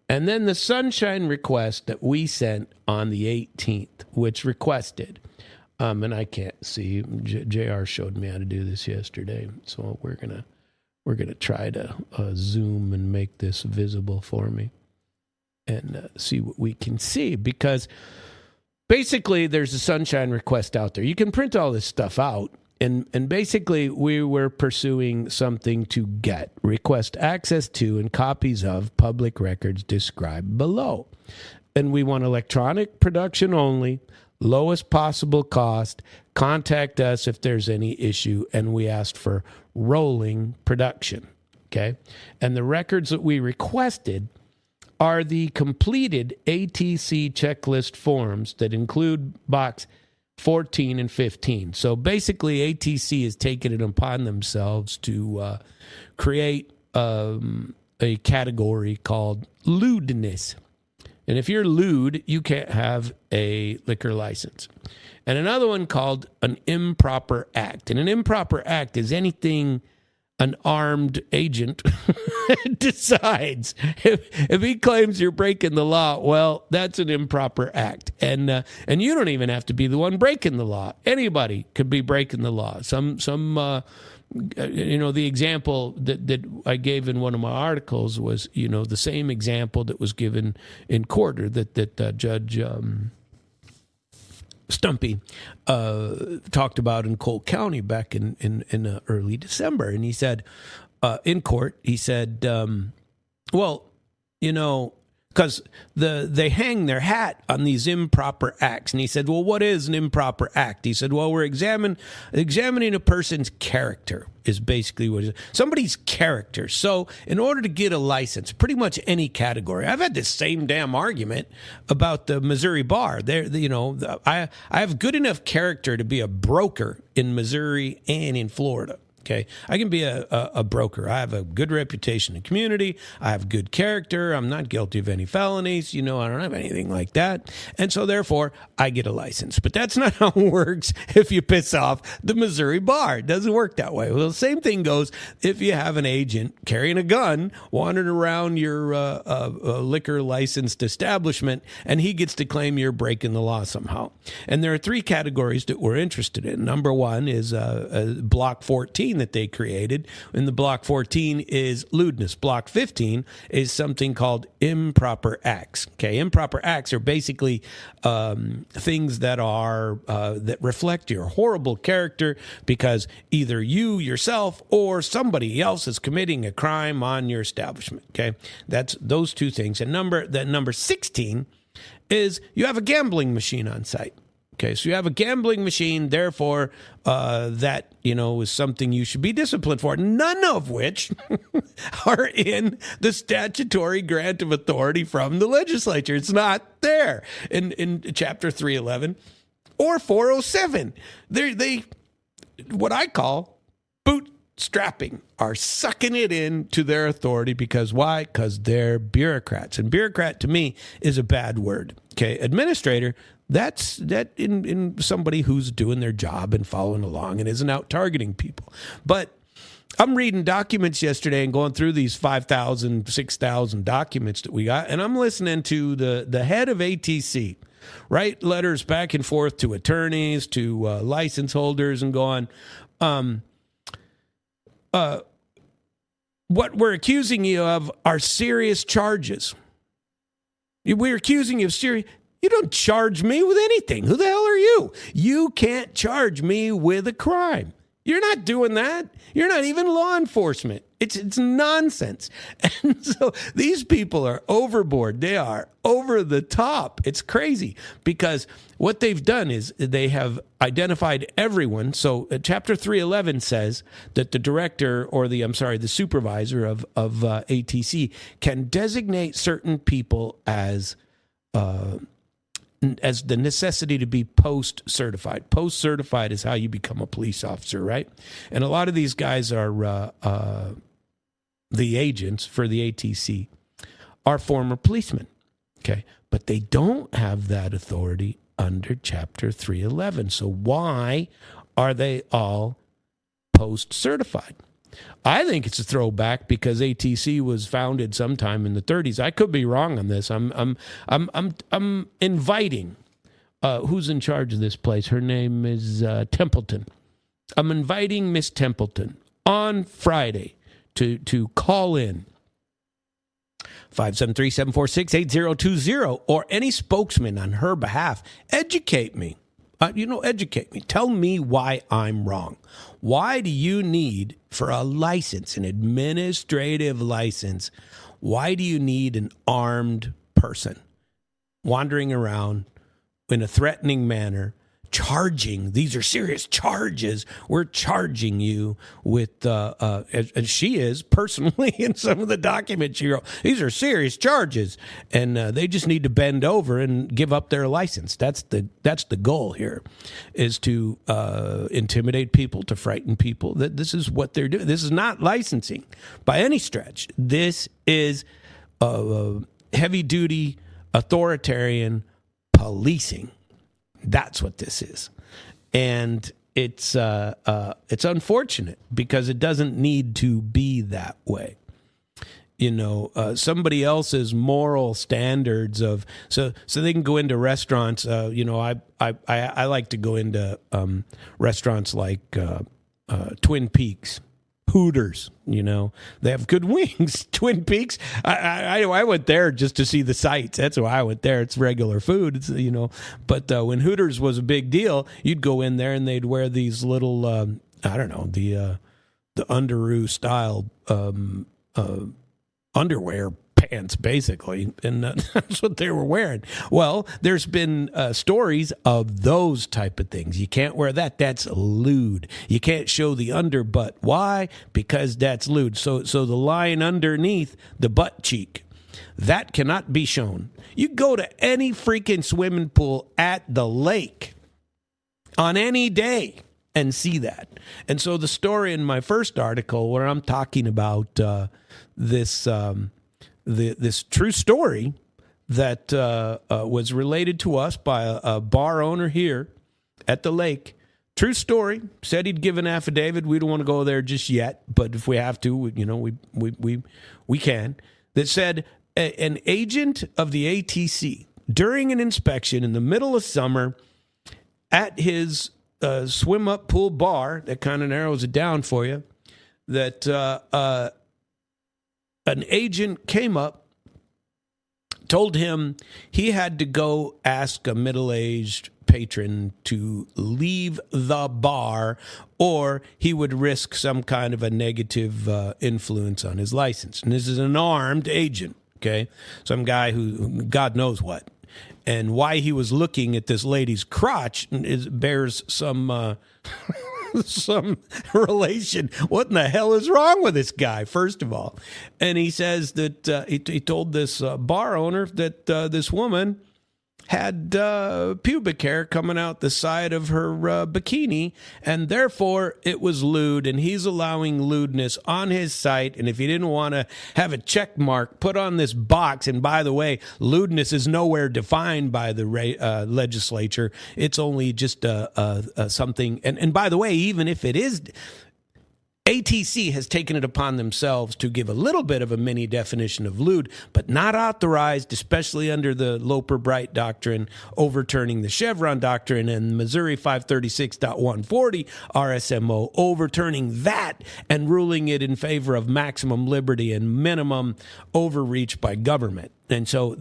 And then the sunshine request that we sent on the 18th, which requested And I can't see. JR showed me how to do this yesterday, so we're gonna try to zoom and make this visible for me and see what we can see, because basically there's a sunshine request out there. You can print all this stuff out, and basically we were pursuing something to request access to and copies of public records described below. And we want electronic production only, lowest possible cost, contact us if there's any issue, and we asked for rolling production, okay? And the records that we requested are the completed ATC checklist forms that include box 14 and 15. So basically, ATC has taken it upon themselves to create a category called lewdness. And if you're lewd, you can't have a liquor license. And another one called an improper act. And an improper act is anything an armed agent decides. If he claims you're breaking the law, well, that's an improper act. And you don't even have to be the one breaking the law. Anybody could be breaking the law. The example that I gave in one of my articles was, the same example that was given in court, or that Judge Stumpy talked about in Cole County back in early December. And he said, in court, he said, because they hang their hat on these improper acts. And he said, well, what is an improper act? He said, well, we're examining a person's character is basically what it is. Somebody's character. So in order to get a license, pretty much any category. I've had this same damn argument about the Missouri bar. I have good enough character to be a broker in Missouri and in Florida. Okay, I can be a broker. I have a good reputation in the community. I have good character. I'm not guilty of any felonies. I don't have anything like that. And so therefore, I get a license. But that's not how it works if you piss off the Missouri bar. It doesn't work that way. Well, the same thing goes if you have an agent carrying a gun, wandering around your liquor licensed establishment, and he gets to claim you're breaking the law somehow. And there are three categories that we're interested in. Number one is Block 14 that they created, and the Block 14 is lewdness. Block 15 is something called improper acts. Okay, improper acts are basically things that are that reflect your horrible character because either you yourself or somebody else is committing a crime on your establishment. Okay, that's those two things. And number 16 is you have a gambling machine on site. Okay, so you have a gambling machine, therefore, that, is something you should be disciplined for, none of which are in the statutory grant of authority from the legislature. It's not there in Chapter 311 or 407. They what I call bootstrapping, are sucking it into their authority because why? Because they're bureaucrats. And bureaucrat, to me, is a bad word. Okay, administrator, that's in somebody who's doing their job and following along and isn't out targeting people. But I'm reading documents yesterday and going through these 5,000, 6,000 documents that we got, and I'm listening to the head of ATC write letters back and forth to attorneys, to license holders, and go on. What we're accusing you of are serious charges. We're accusing you of serious. You don't charge me with anything. Who the hell are you? You can't charge me with a crime. You're not doing that. You're not even law enforcement. It's nonsense. And so these people are overboard. They are over the top. It's crazy because what they've done is they have identified everyone. So Chapter 311 says that the director or the supervisor of ATC can designate certain people as the necessity to be post-certified. Post-certified is how you become a police officer, right? And a lot of these guys are the agents for the ATC are former policemen, okay? But they don't have that authority under Chapter 311. So why are they all post-certified? I think it's a throwback because ATC was founded sometime in the 30s. I could be wrong on this. I'm inviting who's in charge of this place. Her name is Templeton. I'm inviting Miss Templeton on Friday to call in. 573-746-8020, or any spokesman on her behalf. Educate me. Educate me. Tell me why I'm wrong. Why do you need, for a license, an administrative license, why do you need an armed person wandering around in a threatening manner, charging? These are serious charges. We're charging you with, and she is personally in some of the documents she wrote. These are serious charges, and they just need to bend over and give up their license. That's the goal here, is to intimidate people, to frighten people. That this is what they're doing. This is not licensing by any stretch. This is heavy duty authoritarian policing. That's what this is. And it's unfortunate because it doesn't need to be that way. Somebody else's moral standards of so they can go into restaurants. I like to go into restaurants like Twin Peaks, Hooters. They have good wings. Twin Peaks. I went there just to see the sights. That's why I went there. It's regular food. But when Hooters was a big deal, you'd go in there and they'd wear these little the underoos style underwear pants, basically, and that's what they were wearing. Well, there's been stories of those type of things. You can't wear that. That's lewd. You can't show the underbutt. Why? Because that's lewd. So the line underneath the butt cheek, that cannot be shown. You go to any freaking swimming pool at the lake on any day and see that. And so the story in my first article, where I'm talking about this true story that was related to us by a bar owner here at the lake. True story. Said he'd give an affidavit. We don't want to go there just yet, but if we have to, we can. That said, an agent of the ATC, during an inspection in the middle of summer at his swim-up pool bar, that kind of narrows it down for you, that an agent came up, told him he had to go ask a middle-aged patron to leave the bar or he would risk some kind of a negative influence on his license. And this is an armed agent, okay? Some guy who, God knows what. And why he was looking at this lady's crotch bears some some relation. What in the hell is wrong with this guy, first of all? And he says that he told this bar owner that this woman had pubic hair coming out the side of her bikini, and therefore it was lewd, and he's allowing lewdness on his site. And if he didn't want to have a check mark put on this box, and by the way, lewdness is nowhere defined by the legislature. It's only just something. And by the way, even if it is, ATC has taken it upon themselves to give a little bit of a mini definition of lewd, but not authorized, especially under the Loper-Bright doctrine, overturning the Chevron doctrine, and Missouri 536.140 RSMO, overturning that and ruling it in favor of maximum liberty and minimum overreach by government. And so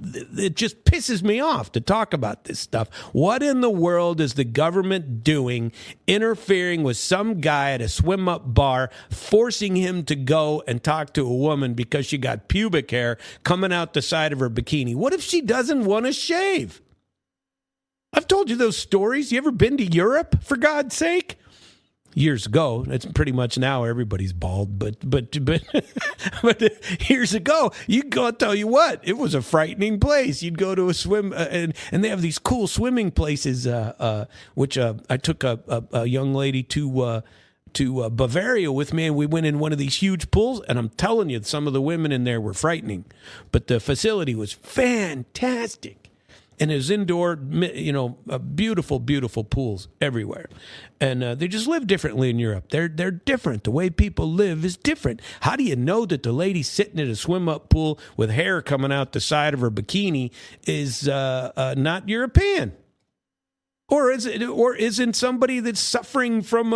it just pisses me off to talk about this stuff. What in the world is the government doing, interfering with some guy at a swim-up bar, forcing him to go and talk to a woman because she got pubic hair coming out the side of her bikini? What if she doesn't want to shave? I've told you those stories. You ever been to Europe, for God's sake? Years ago. It's pretty much now everybody's bald, but but years ago, you go. I'll tell you what, it was a frightening place. You'd go to a swim, and they have these cool swimming places. Which I took a young lady to Bavaria with me, and we went in one of these huge pools. And I'm telling you, some of the women in there were frightening, but the facility was fantastic. And there's indoor, beautiful, beautiful pools everywhere. And they just live differently in Europe. They're different. The way people live is different. How do you know that the lady sitting at a swim-up pool with hair coming out the side of her bikini is not European? Or isn't somebody that's suffering from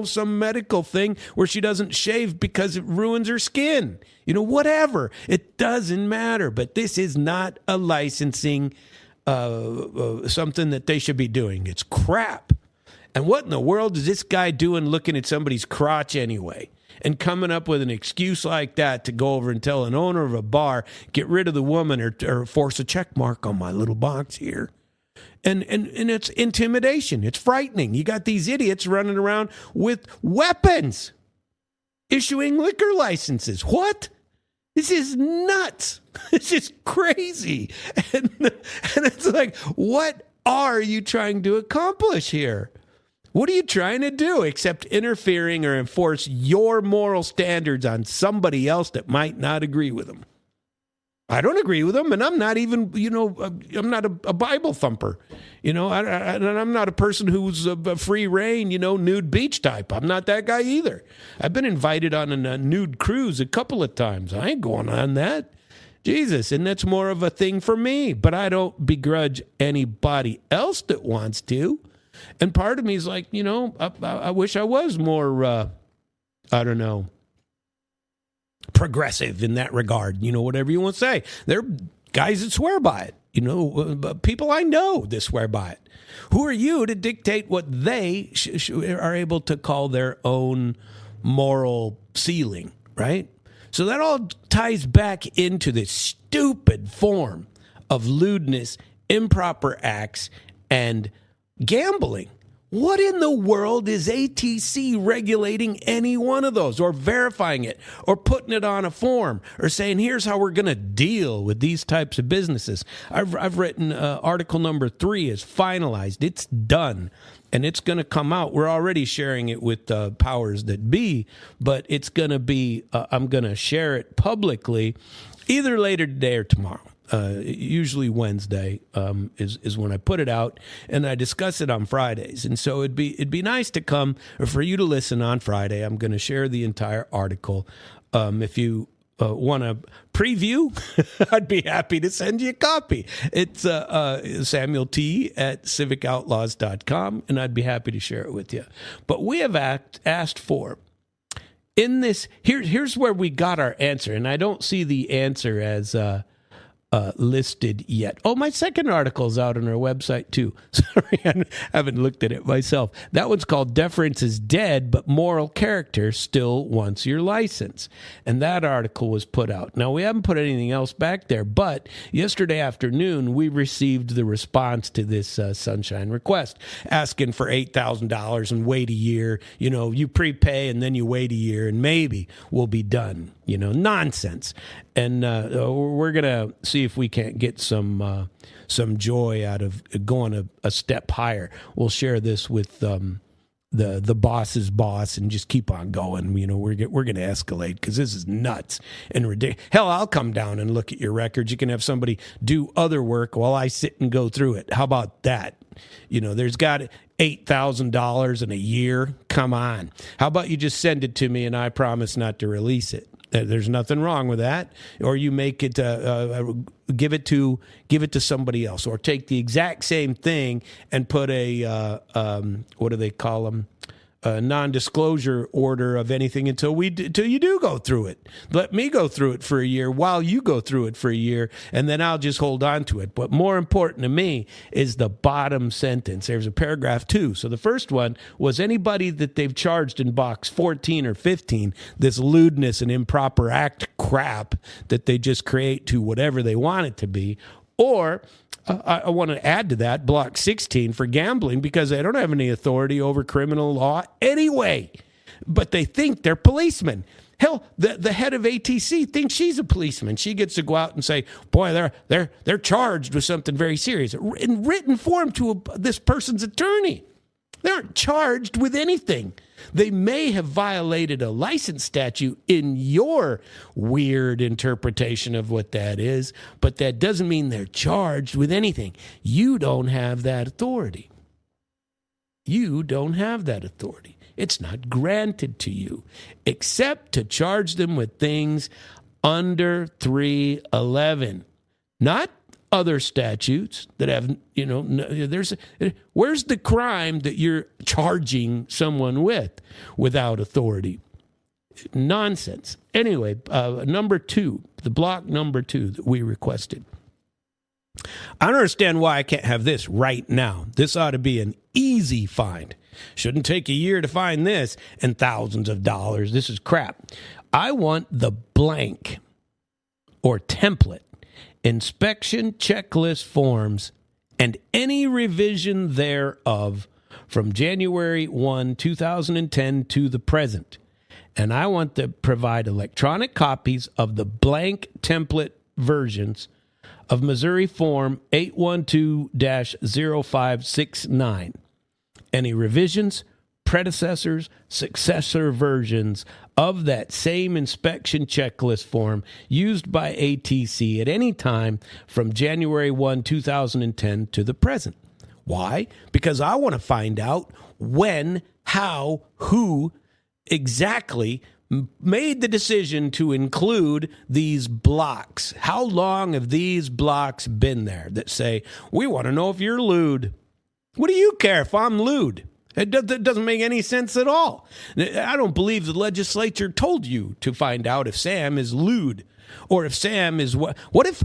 some medical thing where she doesn't shave because it ruins her skin? Whatever. It doesn't matter. But this is not a licensing something that they should be doing. It's crap. And what in the world is this guy doing looking at somebody's crotch anyway? And coming up with an excuse like that to go over and tell an owner of a bar, get rid of the woman or force a check mark on my little box here. And it's intimidation. It's frightening. You got these idiots running around with weapons, issuing liquor licenses. What? This is nuts. This is crazy. And it's like, what are you trying to accomplish here? What are you trying to do except interfering or enforce your moral standards on somebody else that might not agree with them? I don't agree with them, and I'm not even, I'm not a Bible thumper. And I'm not a person who's a free reign, nude beach type. I'm not that guy either. I've been invited on a nude cruise a couple of times. I ain't going on that. Jesus, and that's more of a thing for me. But I don't begrudge anybody else that wants to. And part of me is like, I wish I was more, progressive in that regard, whatever you want to say. There are guys that swear by it, people I know that swear by it. Who are you to dictate what they are able to call their own moral ceiling, right? So that all ties back into this stupid form of lewdness, improper acts, and gambling. What in the world is ATC regulating any one of those, or verifying it, or putting it on a form, or saying, here's how we're going to deal with these types of businesses? I've written article number 3 is finalized. It's done, and it's going to come out. We're already sharing it with powers that be, but it's going to be, I'm going to share it publicly either later today or tomorrow. Usually Wednesday is when I put it out, and I discuss it on Fridays. And so it'd be nice to come, or for you to listen on Friday. I'm going to share the entire article. If you want to preview, I'd be happy to send you a copy. It's Samuel T. at civicoutlaws.com, and I'd be happy to share it with you. But we have asked for, in this, here's where we got our answer, and I don't see the answer as listed yet. Oh, my second article's out on our website too. Sorry, I haven't looked at it myself. That one's called Deference is Dead, but Moral Character Still Wants Your License. And that article was put out. Now, we haven't put anything else back there, but yesterday afternoon, we received the response to this Sunshine request, asking for $8,000 and wait a year. You prepay and then you wait a year and maybe we'll be done. Nonsense. And we're going to see if we can't get some joy out of going a step higher. We'll share this with the boss's boss and just keep on going. We're going to escalate because this is nuts and ridiculous. Hell, I'll come down and look at your records. You can have somebody do other work while I sit and go through it. How about that? There's got $8,000 in a year. Come on. How about you just send it to me and I promise not to release it? There's nothing wrong with that. Or you make it, give it to somebody else, or take the exact same thing and put a, what do they call them? A non-disclosure order of anything until you do go through it. Let me go through it for a year while you go through it for a year, and then I'll just hold on to it. But more important to me is the bottom sentence. There's a paragraph 2. So the first one was anybody that they've charged in box 14 or 15, this lewdness and improper act crap that they just create to whatever they want it to be, or I want to add to that, block 16 for gambling, because they don't have any authority over criminal law anyway. But they think they're policemen. Hell, the head of ATC thinks she's a policeman. She gets to go out and say, boy, they're charged with something very serious. In written form to this person's attorney. They aren't charged with anything. They may have violated a license statute in your weird interpretation of what that is, but that doesn't mean they're charged with anything. You don't have that authority. You don't have that authority. It's not granted to you, except to charge them with things under 311. Not other statutes that have, where's the crime that you're charging someone with without authority? Nonsense. Anyway, number 2, the block number 2 that we requested. I don't understand why I can't have this right now. This ought to be an easy find. Shouldn't take a year to find this and thousands of dollars. This is crap. I want the blank or template inspection checklist forms and any revision thereof from January 1, 2010 to the present. And I want to provide electronic copies of the blank template versions of Missouri Form 812-0569. Any revisions, predecessors, successor versions of that same inspection checklist form used by ATC at any time from January 1, 2010 to the present. Why? Because I want to find out when, how, who exactly made the decision to include these blocks. How long have these blocks been there that say, we want to know if you're lewd? What do you care if I'm lewd? It doesn't make any sense at all. I don't believe the legislature told you to find out if Sam is lewd or if Sam is what if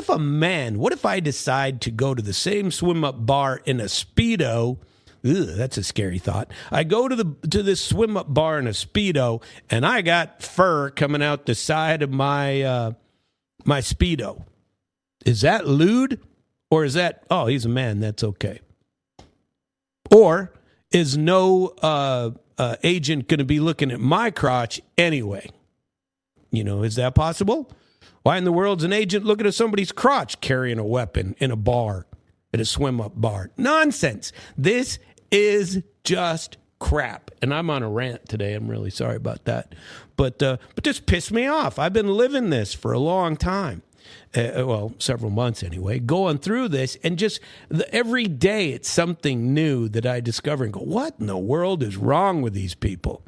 a man, what if I decide to go to the same swim up bar in a Speedo? Ugh, that's a scary thought. I go to this swim up bar in a Speedo and I got fur coming out the side of my my Speedo. Is that lewd? Or is that, oh, he's a man, that's okay? Or is no agent going to be looking at my crotch anyway? Is that possible? Why in the world's an agent looking at somebody's crotch carrying a weapon in a bar, at a swim-up bar? Nonsense. This is just crap. And I'm on a rant today. I'm really sorry about that. But this pissed me off. I've been living this for a long time. Several months anyway, going through this, and just every day it's something new that I discover and go, what in the world is wrong with these people?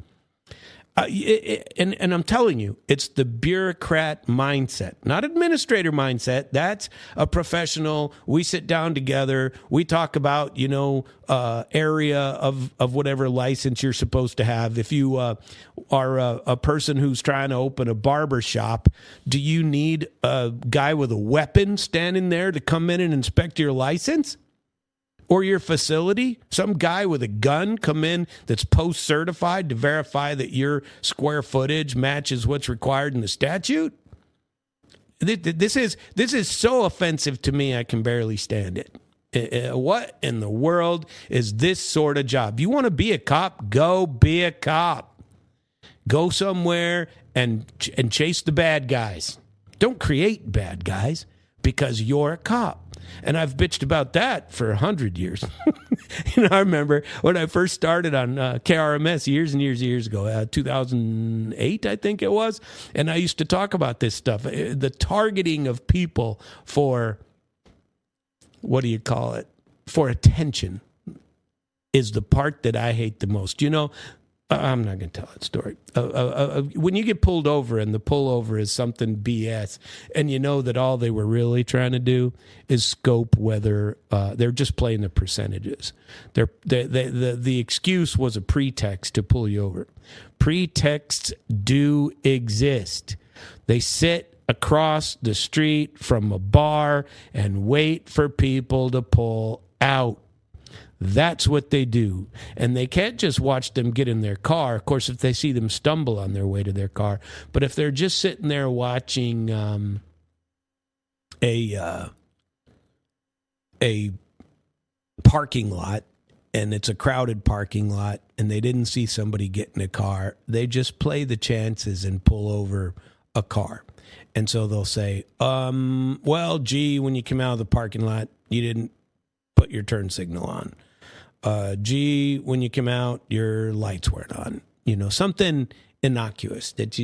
And I'm telling you, it's the bureaucrat mindset, not administrator mindset. That's a professional. We sit down together. We talk about, area of whatever license you're supposed to have. If you are a person who's trying to open a barber shop, do you need a guy with a weapon standing there to come in and inspect your license? Or your facility, some guy with a gun come in that's post-certified to verify that your square footage matches what's required in the statute? This is so offensive to me, I can barely stand it. What in the world is this sort of job? You want to be a cop? Go be a cop. Go somewhere and chase the bad guys. Don't create bad guys because you're a cop. And I've bitched about that for 100 years. I remember when I first started on KRMS years and years ago, 2008, I think it was. And I used to talk about this stuff, the targeting of people for, for attention is the part that I hate the most. I'm not going to tell that story. When you get pulled over and the pullover is something BS, and you know that all they were really trying to do is scope whether they're just playing the percentages. The excuse was a pretext to pull you over. Pretexts do exist. They sit across the street from a bar and wait for people to pull out. That's what they do. And they can't just watch them get in their car. Of course, if they see them stumble on their way to their car. But if they're just sitting there watching a parking lot, and it's a crowded parking lot, and they didn't see somebody get in a car, they just play the chances and pull over a car. And so they'll say, when you came out of the parking lot, you didn't put your turn signal on. When you come out, your lights weren't on. Something innocuous that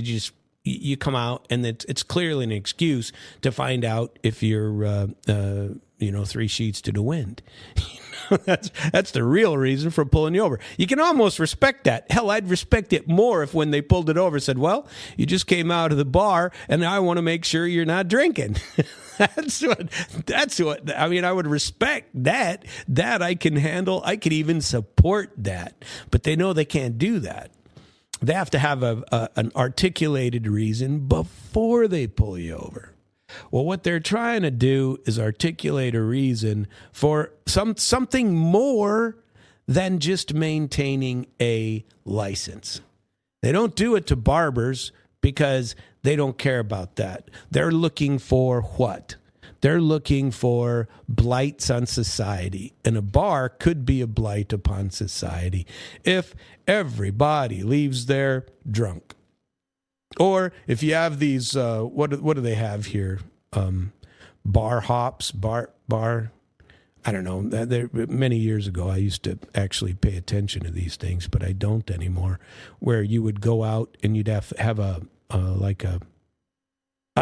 you come out, and it's clearly an excuse to find out if you're, 3 sheets to the wind. That's the real reason for pulling you over. You can almost respect that. Hell, I'd respect it more if when they pulled it over said, well, you just came out of the bar and I want to make sure you're not drinking. That's what, I mean, I would respect that. That I can handle. I could even support that. But they know they can't do that. They have to have an articulated reason before they pull you over. Well, what they're trying to do is articulate a reason for something more than just maintaining a license. They don't do it to barbers because they don't care about that. They're looking for what? They're looking for blights on society. And a bar could be a blight upon society if everybody leaves there drunk. Or if you have these, what do they have here? Bar hops, bar. I don't know. Many years ago, I used to actually pay attention to these things, but I don't anymore. Where you would go out and you'd have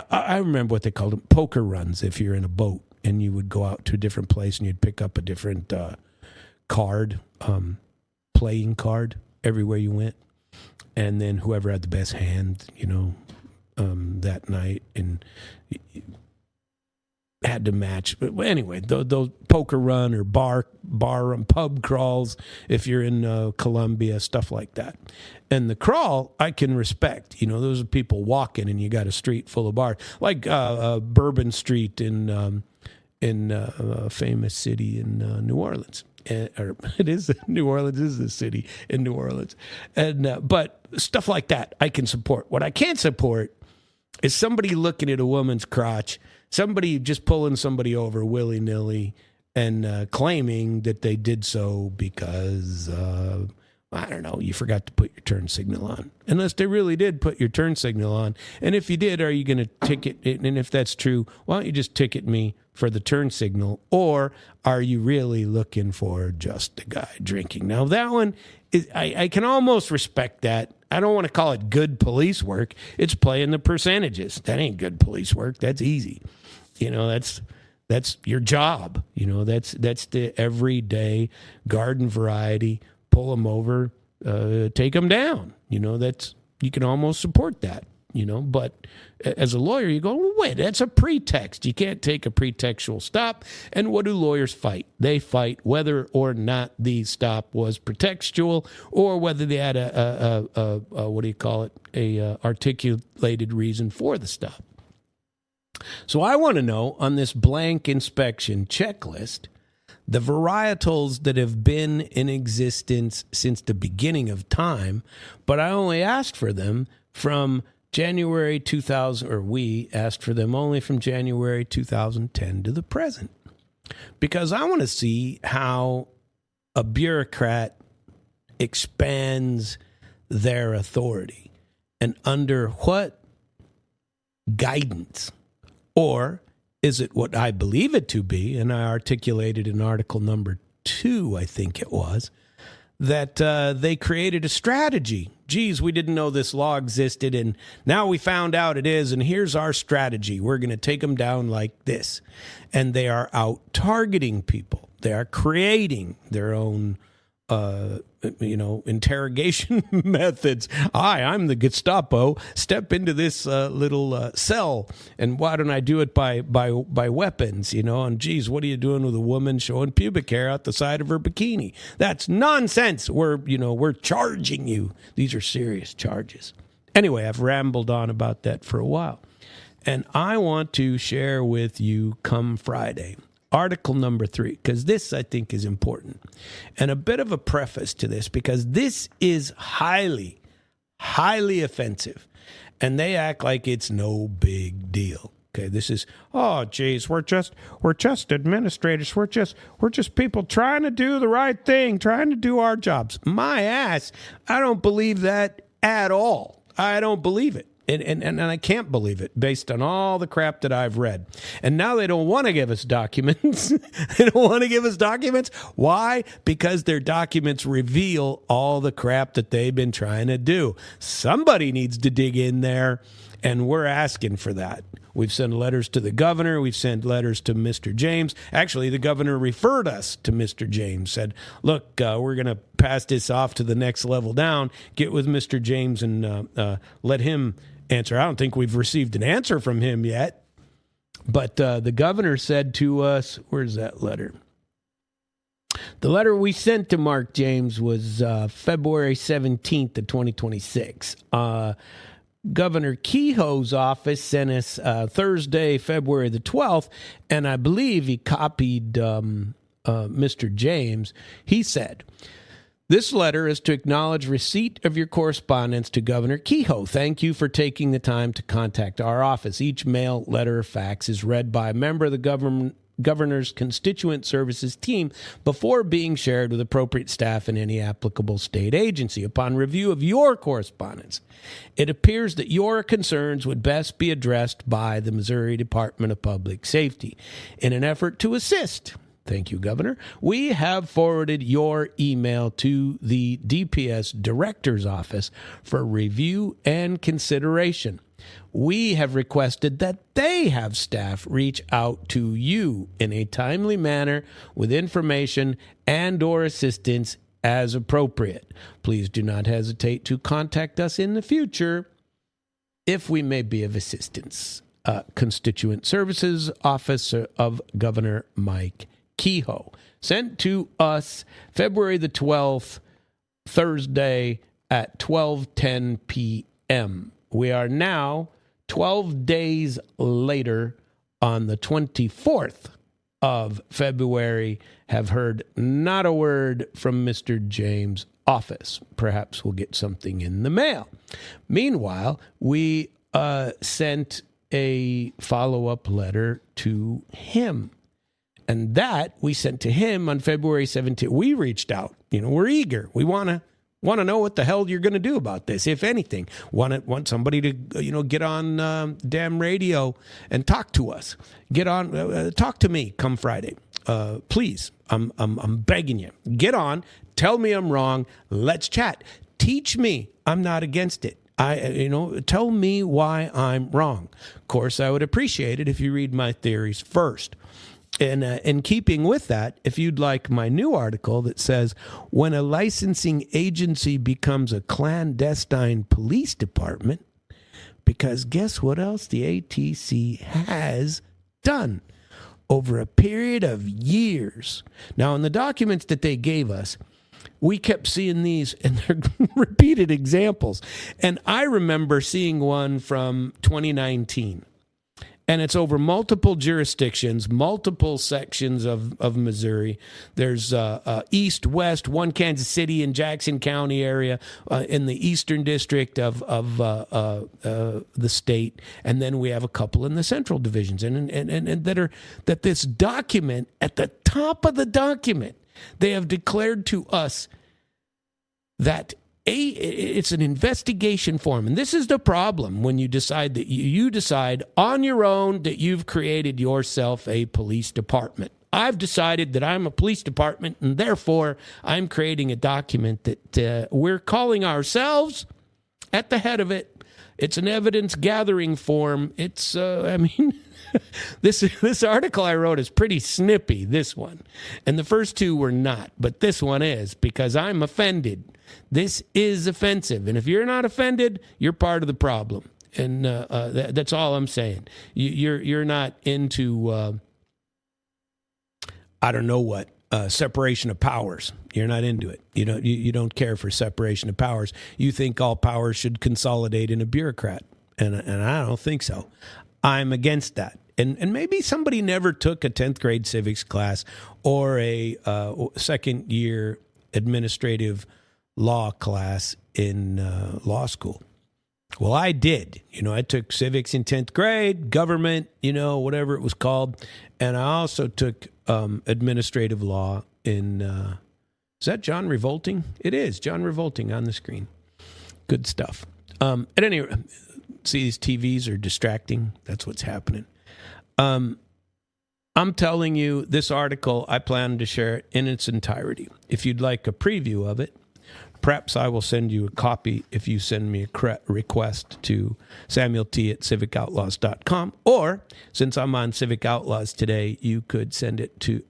I remember what they called them, poker runs. If you're in a boat and you would go out to a different place and you'd pick up a different card, playing card everywhere you went. And then whoever had the best hand, that night and had to match. But anyway, those poker run or bar and pub crawls, if you're in Colombia, stuff like that. And the crawl, I can respect. Those are people walking and you got a street full of bars. Like Bourbon Street in a famous city in New Orleans. Or it is New Orleans is the city in New Orleans, and but stuff like that I can support. What I can't support is somebody looking at a woman's crotch, somebody just pulling somebody over willy nilly, and claiming that they did so because I don't know, you forgot to put your turn signal on. Unless they really did put your turn signal on, and if you did, are you going to ticket it? And if that's true, why don't you just ticket me for the turn signal, or are you really looking for just a guy drinking? Now, that one, I can almost respect that. I don't want to call it good police work. It's playing the percentages. That ain't good police work. That's easy. That's your job. That's the everyday garden variety. Pull them over, take them down. You can almost support that. But as a lawyer, you go, wait, that's a pretext. You can't take a pretextual stop. And what do lawyers fight? They fight whether or not the stop was pretextual or whether they had a articulated reason for the stop. So I want to know on this blank inspection checklist, the varietals that have been in existence since the beginning of time, but I only asked for them from January 2000, or we asked for them only from January 2010 to the present. Because I want to see how a bureaucrat expands their authority and under what guidance. Or is it what I believe it to be, and I articulated in article number 2, I think it was, that they created a strategy. Geez, we didn't know this law existed, and now we found out it is, and here's our strategy. We're going to take them down like this. And they are out targeting people. They are creating their own, interrogation methods. I'm the Gestapo. Step into this little cell, and why don't I do it by weapons? And geez, what are you doing with a woman showing pubic hair out the side of her bikini? That's nonsense. We're charging you. These are serious charges. Anyway, I've rambled on about that for a while, and I want to share with you come Friday. Article number 3, because this, I think, is important. And a bit of a preface to this, because this is highly, highly offensive. And they act like it's no big deal. Okay, this is, oh, geez, we're just administrators. We're just people trying to do the right thing, trying to do our jobs. My ass, I don't believe that at all. I don't believe it. And I can't believe it based on all the crap that I've read. And now they don't want to give us documents. They don't want to give us documents. Why? Because their documents reveal all the crap that they've been trying to do. Somebody needs to dig in there, and we're asking for that. We've sent letters to the governor. We've sent letters to Mr. James. Actually, the governor referred us to Mr. James, said, look, we're going to pass this off to the next level down. Get with Mr. James and let him answer. I don't think we've received an answer from him yet. But the governor said to us, where's that letter? The letter we sent to Mark James was February 17th of 2026. Governor Kehoe's office sent us Thursday, February the 12th, and I believe he copied Mr. James. He said, this letter is to acknowledge receipt of your correspondence to Governor Kehoe. Thank you for taking the time to contact our office. Each mail, letter, or fax is read by a member of the governor's constituent services team before being shared with appropriate staff in any applicable state agency. Upon review of your correspondence, it appears that your concerns would best be addressed by the Missouri Department of Public Safety. In an effort to assist, thank you, Governor, we have forwarded your email to the DPS Director's Office for review and consideration. We have requested that they have staff reach out to you in a timely manner with information and or assistance as appropriate. Please do not hesitate to contact us in the future if we may be of assistance. Constituent Services Office of Governor Mike Kehoe. Sent to us February the 12th, Thursday at 12:10 p.m. We are now 12 days later on the 24th of February, have heard not a word from Mr. James' office. Perhaps we'll get something in the mail. Meanwhile, we sent a follow-up letter to him. And that we sent to him on February 17th. We reached out. We're eager. We want to know what the hell you're going to do about this, if anything. Want somebody to get on damn radio and talk to us. Get on, talk to me come Friday, please. I'm begging you. Get on. Tell me I'm wrong. Let's chat. Teach me. I'm not against it. Tell me why I'm wrong. Of course, I would appreciate it if you read my theories first. And in keeping with that, if you'd like my new article that says, when a licensing agency becomes a clandestine police department, because guess what else the ATC has done over a period of years. Now, in the documents that they gave us, we kept seeing these, and they're repeated examples. And I remember seeing one from 2019. And it's over multiple jurisdictions, multiple sections of Missouri. There's east, west, one Kansas City and Jackson County area in the eastern district of the state, and then we have a couple in the central divisions. And that this document, at the top of the document, they have declared to us that it's an investigation form. And this is the problem when you decide that you decide on your own that you've created yourself a police department. I've decided that I'm a police department, and therefore I'm creating a document that we're calling ourselves at the head of it. It's an evidence gathering form. It's, this article I wrote is pretty snippy, this one. And the first two were not, but this one is, because I'm offended. This is offensive. And if you're not offended, you're part of the problem. And that's all I'm saying. You're not into, I don't know what, separation of powers. You're not into it. You don't care for separation of powers. You think all powers should consolidate in a bureaucrat. And I don't think so. I'm against that. And maybe somebody never took a 10th grade civics class or a second year administrative law class in law school. Well, I did. I took civics in 10th grade, government, whatever it was called. And I also took administrative law in, is that John Revolting? It is, John Revolting on the screen. Good stuff. At any rate, see, these TVs are distracting. That's what's happening. I'm telling you, this article, I plan to share it in its entirety. If you'd like a preview of it, Perhaps I will send you a copy if you send me a request to samuelt@civicoutlaws.com. Or, since I'm on Civic Outlaws today, you could send it to,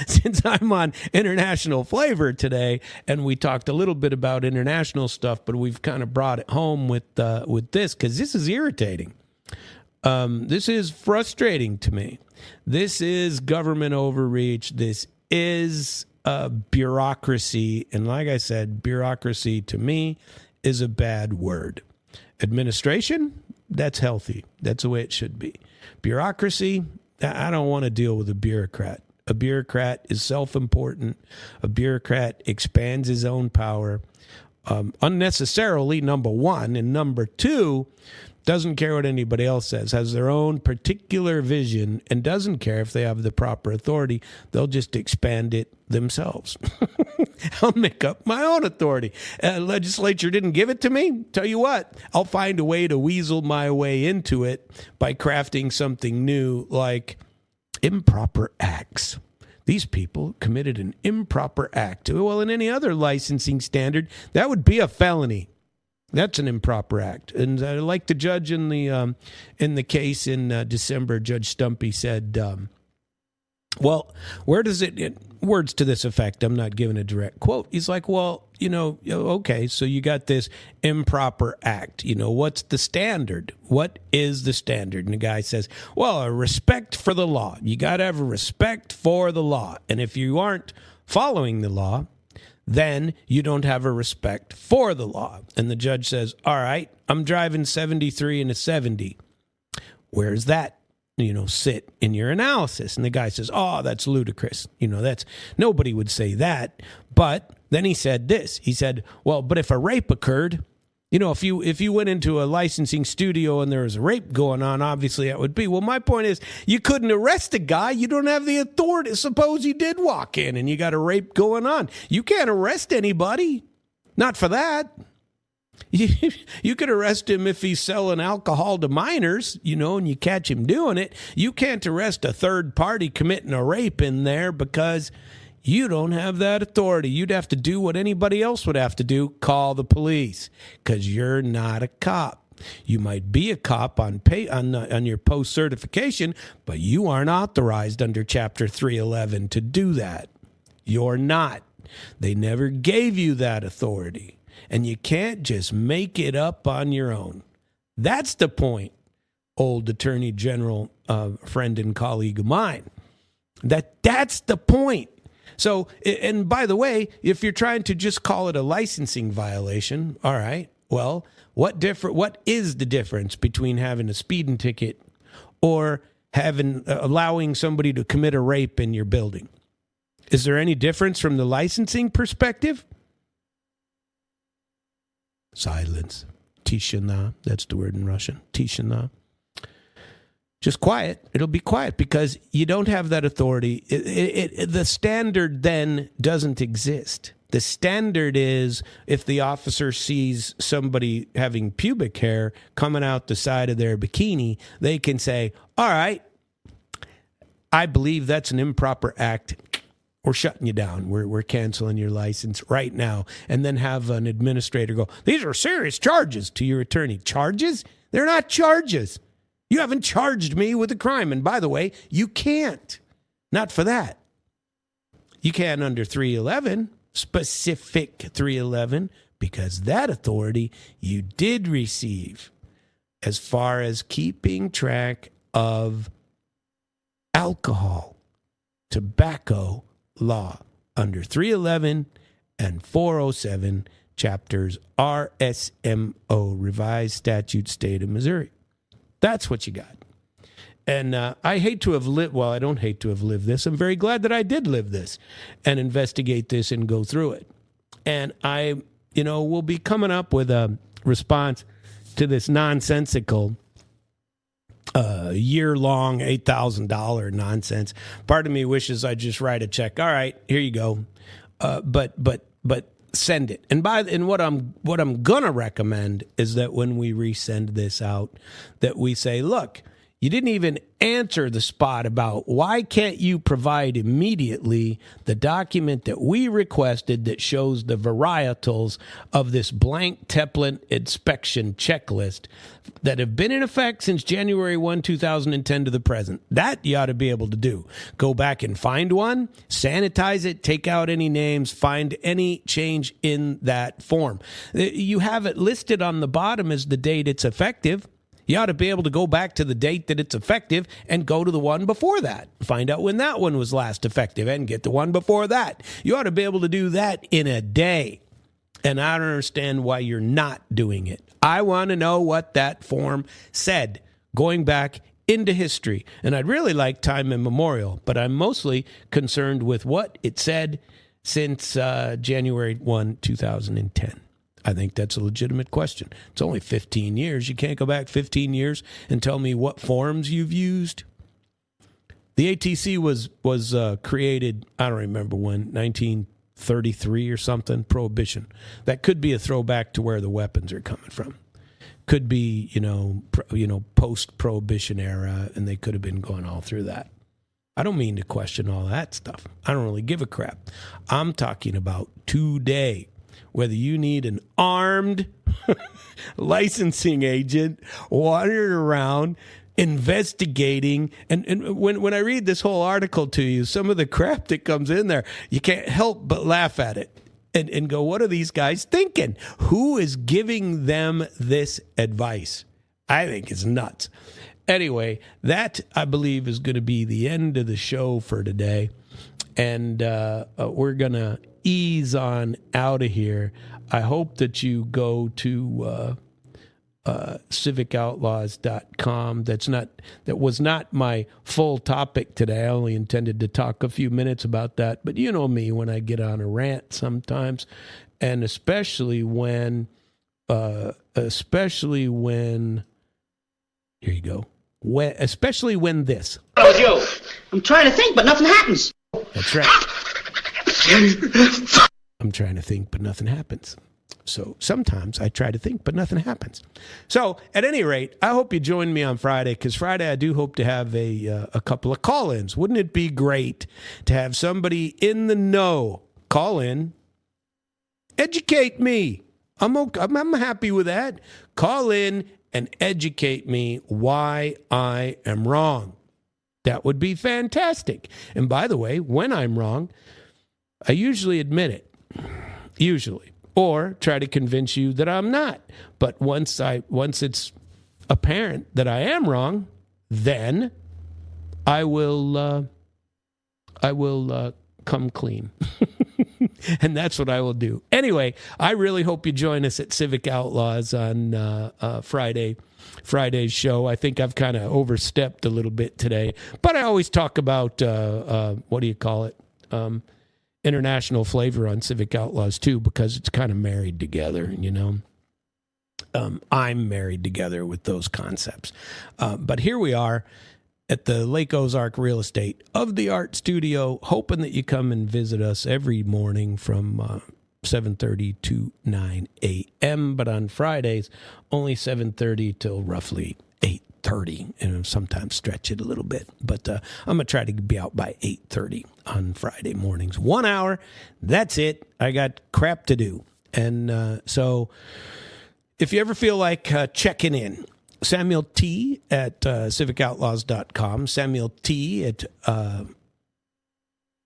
since I'm on International Flavor today, and we talked a little bit about international stuff, but we've kind of brought it home with this, because this is irritating. This is frustrating to me. This is government overreach. This is bureaucracy. And like I said, bureaucracy to me is a bad word. Administration, that's healthy. That's the way it should be. Bureaucracy, I don't want to deal with a bureaucrat. A bureaucrat is self-important. A bureaucrat expands his own power unnecessarily, number one. And number two, doesn't care what anybody else says, has their own particular vision, and doesn't care if they have the proper authority. They'll just expand it themselves. I'll make up my own authority. Legislature didn't give it to me. Tell you what, I'll find a way to weasel my way into it by crafting something new, like improper acts. These people committed an improper act. Well, in any other licensing standard, that would be a felony. That's an improper act. And like the judge in the case in December, Judge Stumpy said, well, where does it, words to this effect, I'm not giving a direct quote. He's like, well, okay, so you got this improper act. What's the standard? What is the standard? And the guy says, well, a respect for the law. You got to have a respect for the law. And if you aren't following the law, then you don't have a respect for the law. And the judge says, all right, I'm driving 73 in a 70. Where's that, sit in your analysis? And the guy says, oh, that's ludicrous. That's, nobody would say that. But then he said this. He said, well, but if a rape occurred, if you went into a licensing studio and there was a rape going on, obviously that would be. Well, my point is, you couldn't arrest a guy. You don't have the authority. Suppose you did walk in and you got a rape going on. You can't arrest anybody. Not for that. You could arrest him if he's selling alcohol to minors, and you catch him doing it. You can't arrest a third party committing a rape in there because you don't have that authority. You'd have to do what anybody else would have to do, call the police, because you're not a cop. You might be a cop on your post-certification, but you aren't authorized under Chapter 311 to do that. You're not. They never gave you that authority, and you can't just make it up on your own. That's the point, old Attorney General, friend and colleague of mine. That's the point. So, and by the way, if you're trying to just call it a licensing violation, all right, well, what is the difference between having a speeding ticket or allowing somebody to commit a rape in your building? Is there any difference from the licensing perspective? Silence. Tishina, that's the word in Russian. Tishina. Just quiet. It'll be quiet because you don't have that authority. The standard then doesn't exist. The standard is if the officer sees somebody having pubic hair coming out the side of their bikini, they can say, all right, I believe that's an improper act. We're shutting you down. We're canceling your license right now. And then have an administrator go, these are serious charges to your attorney. Charges? They're not charges. You haven't charged me with a crime. And by the way, you can't. Not for that. You can under 311, specific 311, because that authority you did receive as far as keeping track of alcohol, tobacco law under 311 and 407 chapters RSMO, Revised Statute State of Missouri. That's what you got. And I hate to have lived, well, I don't hate to have lived this. I'm very glad that I did live this and investigate this and go through it. And I, will be coming up with a response to this nonsensical year-long $8,000 nonsense. Part of me wishes I'd just write a check. All right, here you go. But send it. And what I'm gonna recommend is that when we resend this out, that we say, look, You didn't even answer the spot about why can't you provide immediately the document that we requested that shows the varietals of this blank template inspection checklist that have been in effect since January 1, 2010 to the present. That you ought to be able to do. Go back and find one, sanitize it, take out any names, find any change in that form. You have it listed on the bottom as the date it's effective. You ought to be able to go back to the date that it's effective and go to the one before that. Find out when that one was last effective and get the one before that. You ought to be able to do that in a day. And I don't understand why you're not doing it. I want to know what that form said going back into history. And I'd really like time immemorial, but I'm mostly concerned with what it said since January 1, 2010. I think that's a legitimate question. It's only 15 years. You can't go back 15 years and tell me what forms you've used. The ATC was created, I don't remember when, 1933 or something, Prohibition. That could be a throwback to where the weapons are coming from. Could be, post-Prohibition era, and they could have been going all through that. I don't mean to question all that stuff. I don't really give a crap. I'm talking about today. Whether you need an armed licensing agent wandering around investigating. And when I read this whole article to you, some of the crap that comes in there, you can't help but laugh at it and go, what are these guys thinking? Who is giving them this advice? I think it's nuts. Anyway, that, I believe, is going to be the end of the show for today. And we're going to ease on out of here. I hope that you go to civicoutlaws.com. That was not my full topic today. I only intended to talk a few minutes about that. But you know me when I get on a rant sometimes, and especially when here you go. Especially when this. What was you? I'm trying to think, but nothing happens. That's right. I'm trying to think, but nothing happens. So sometimes I try to think, but nothing happens. So at any rate, I hope you join me on Friday, because Friday I do hope to have a couple of call-ins. Wouldn't it be great to have somebody in the know call in, educate me? I'm happy with that. Call in and educate me why I am wrong. That would be fantastic. And by the way, when I'm wrong, I usually admit it. Usually. Or try to convince you that I'm not. But once it's apparent that I am wrong, then I will come clean. And that's what I will do. Anyway, I really hope you join us at Civic Outlaws on Friday's show. I think I've kind of overstepped a little bit today, but I always talk about international flavor on Civic Outlaws too, because it's kind of married together, you know. I'm married together with those concepts. But here we are at the Lake Ozark Real Estate of the Art Studio, hoping that you come and visit us every morning from 7:30 to 9 a.m., but on Fridays, only 7:30 till roughly 8:30, and sometimes stretch it a little bit. But I'm going to try to be out by 8:30 on Friday mornings. 1 hour, that's it. I got crap to do. And so if you ever feel like checking in, Samuel T. at civicoutlaws.com, Samuel T. at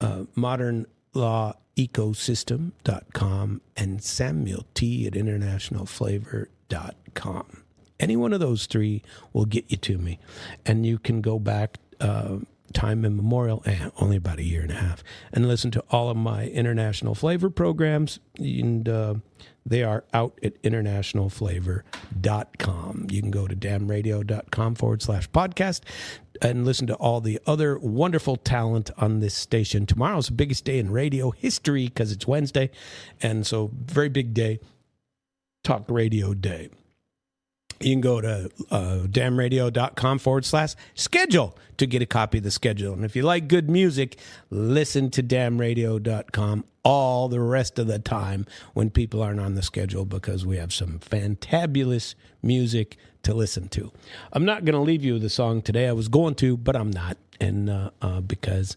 modernlawecosystem.com, and Samuel T. at internationalflavor.com. Any one of those three will get you to me. And you can go back time immemorial, only about a year and a half, and listen to all of my International Flavor programs. And they are out at internationalflavor.com. You can go to damradio.com/podcast and listen to all the other wonderful talent on this station. Tomorrow's the biggest day in radio history because it's Wednesday. And so very big day, talk radio day. You can go to damradio.com/schedule to get a copy of the schedule. And if you like good music, listen to damradio.com all the rest of the time when people aren't on the schedule, because we have some fantabulous music to listen to. I'm not going to leave you with a song today. I was going to, but I'm not, and because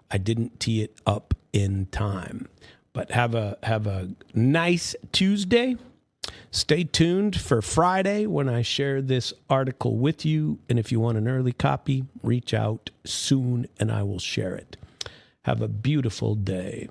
I didn't tee it up in time. But have a nice Tuesday. Stay tuned for Friday when I share this article with you. And if you want an early copy, reach out soon and I will share it. Have a beautiful day.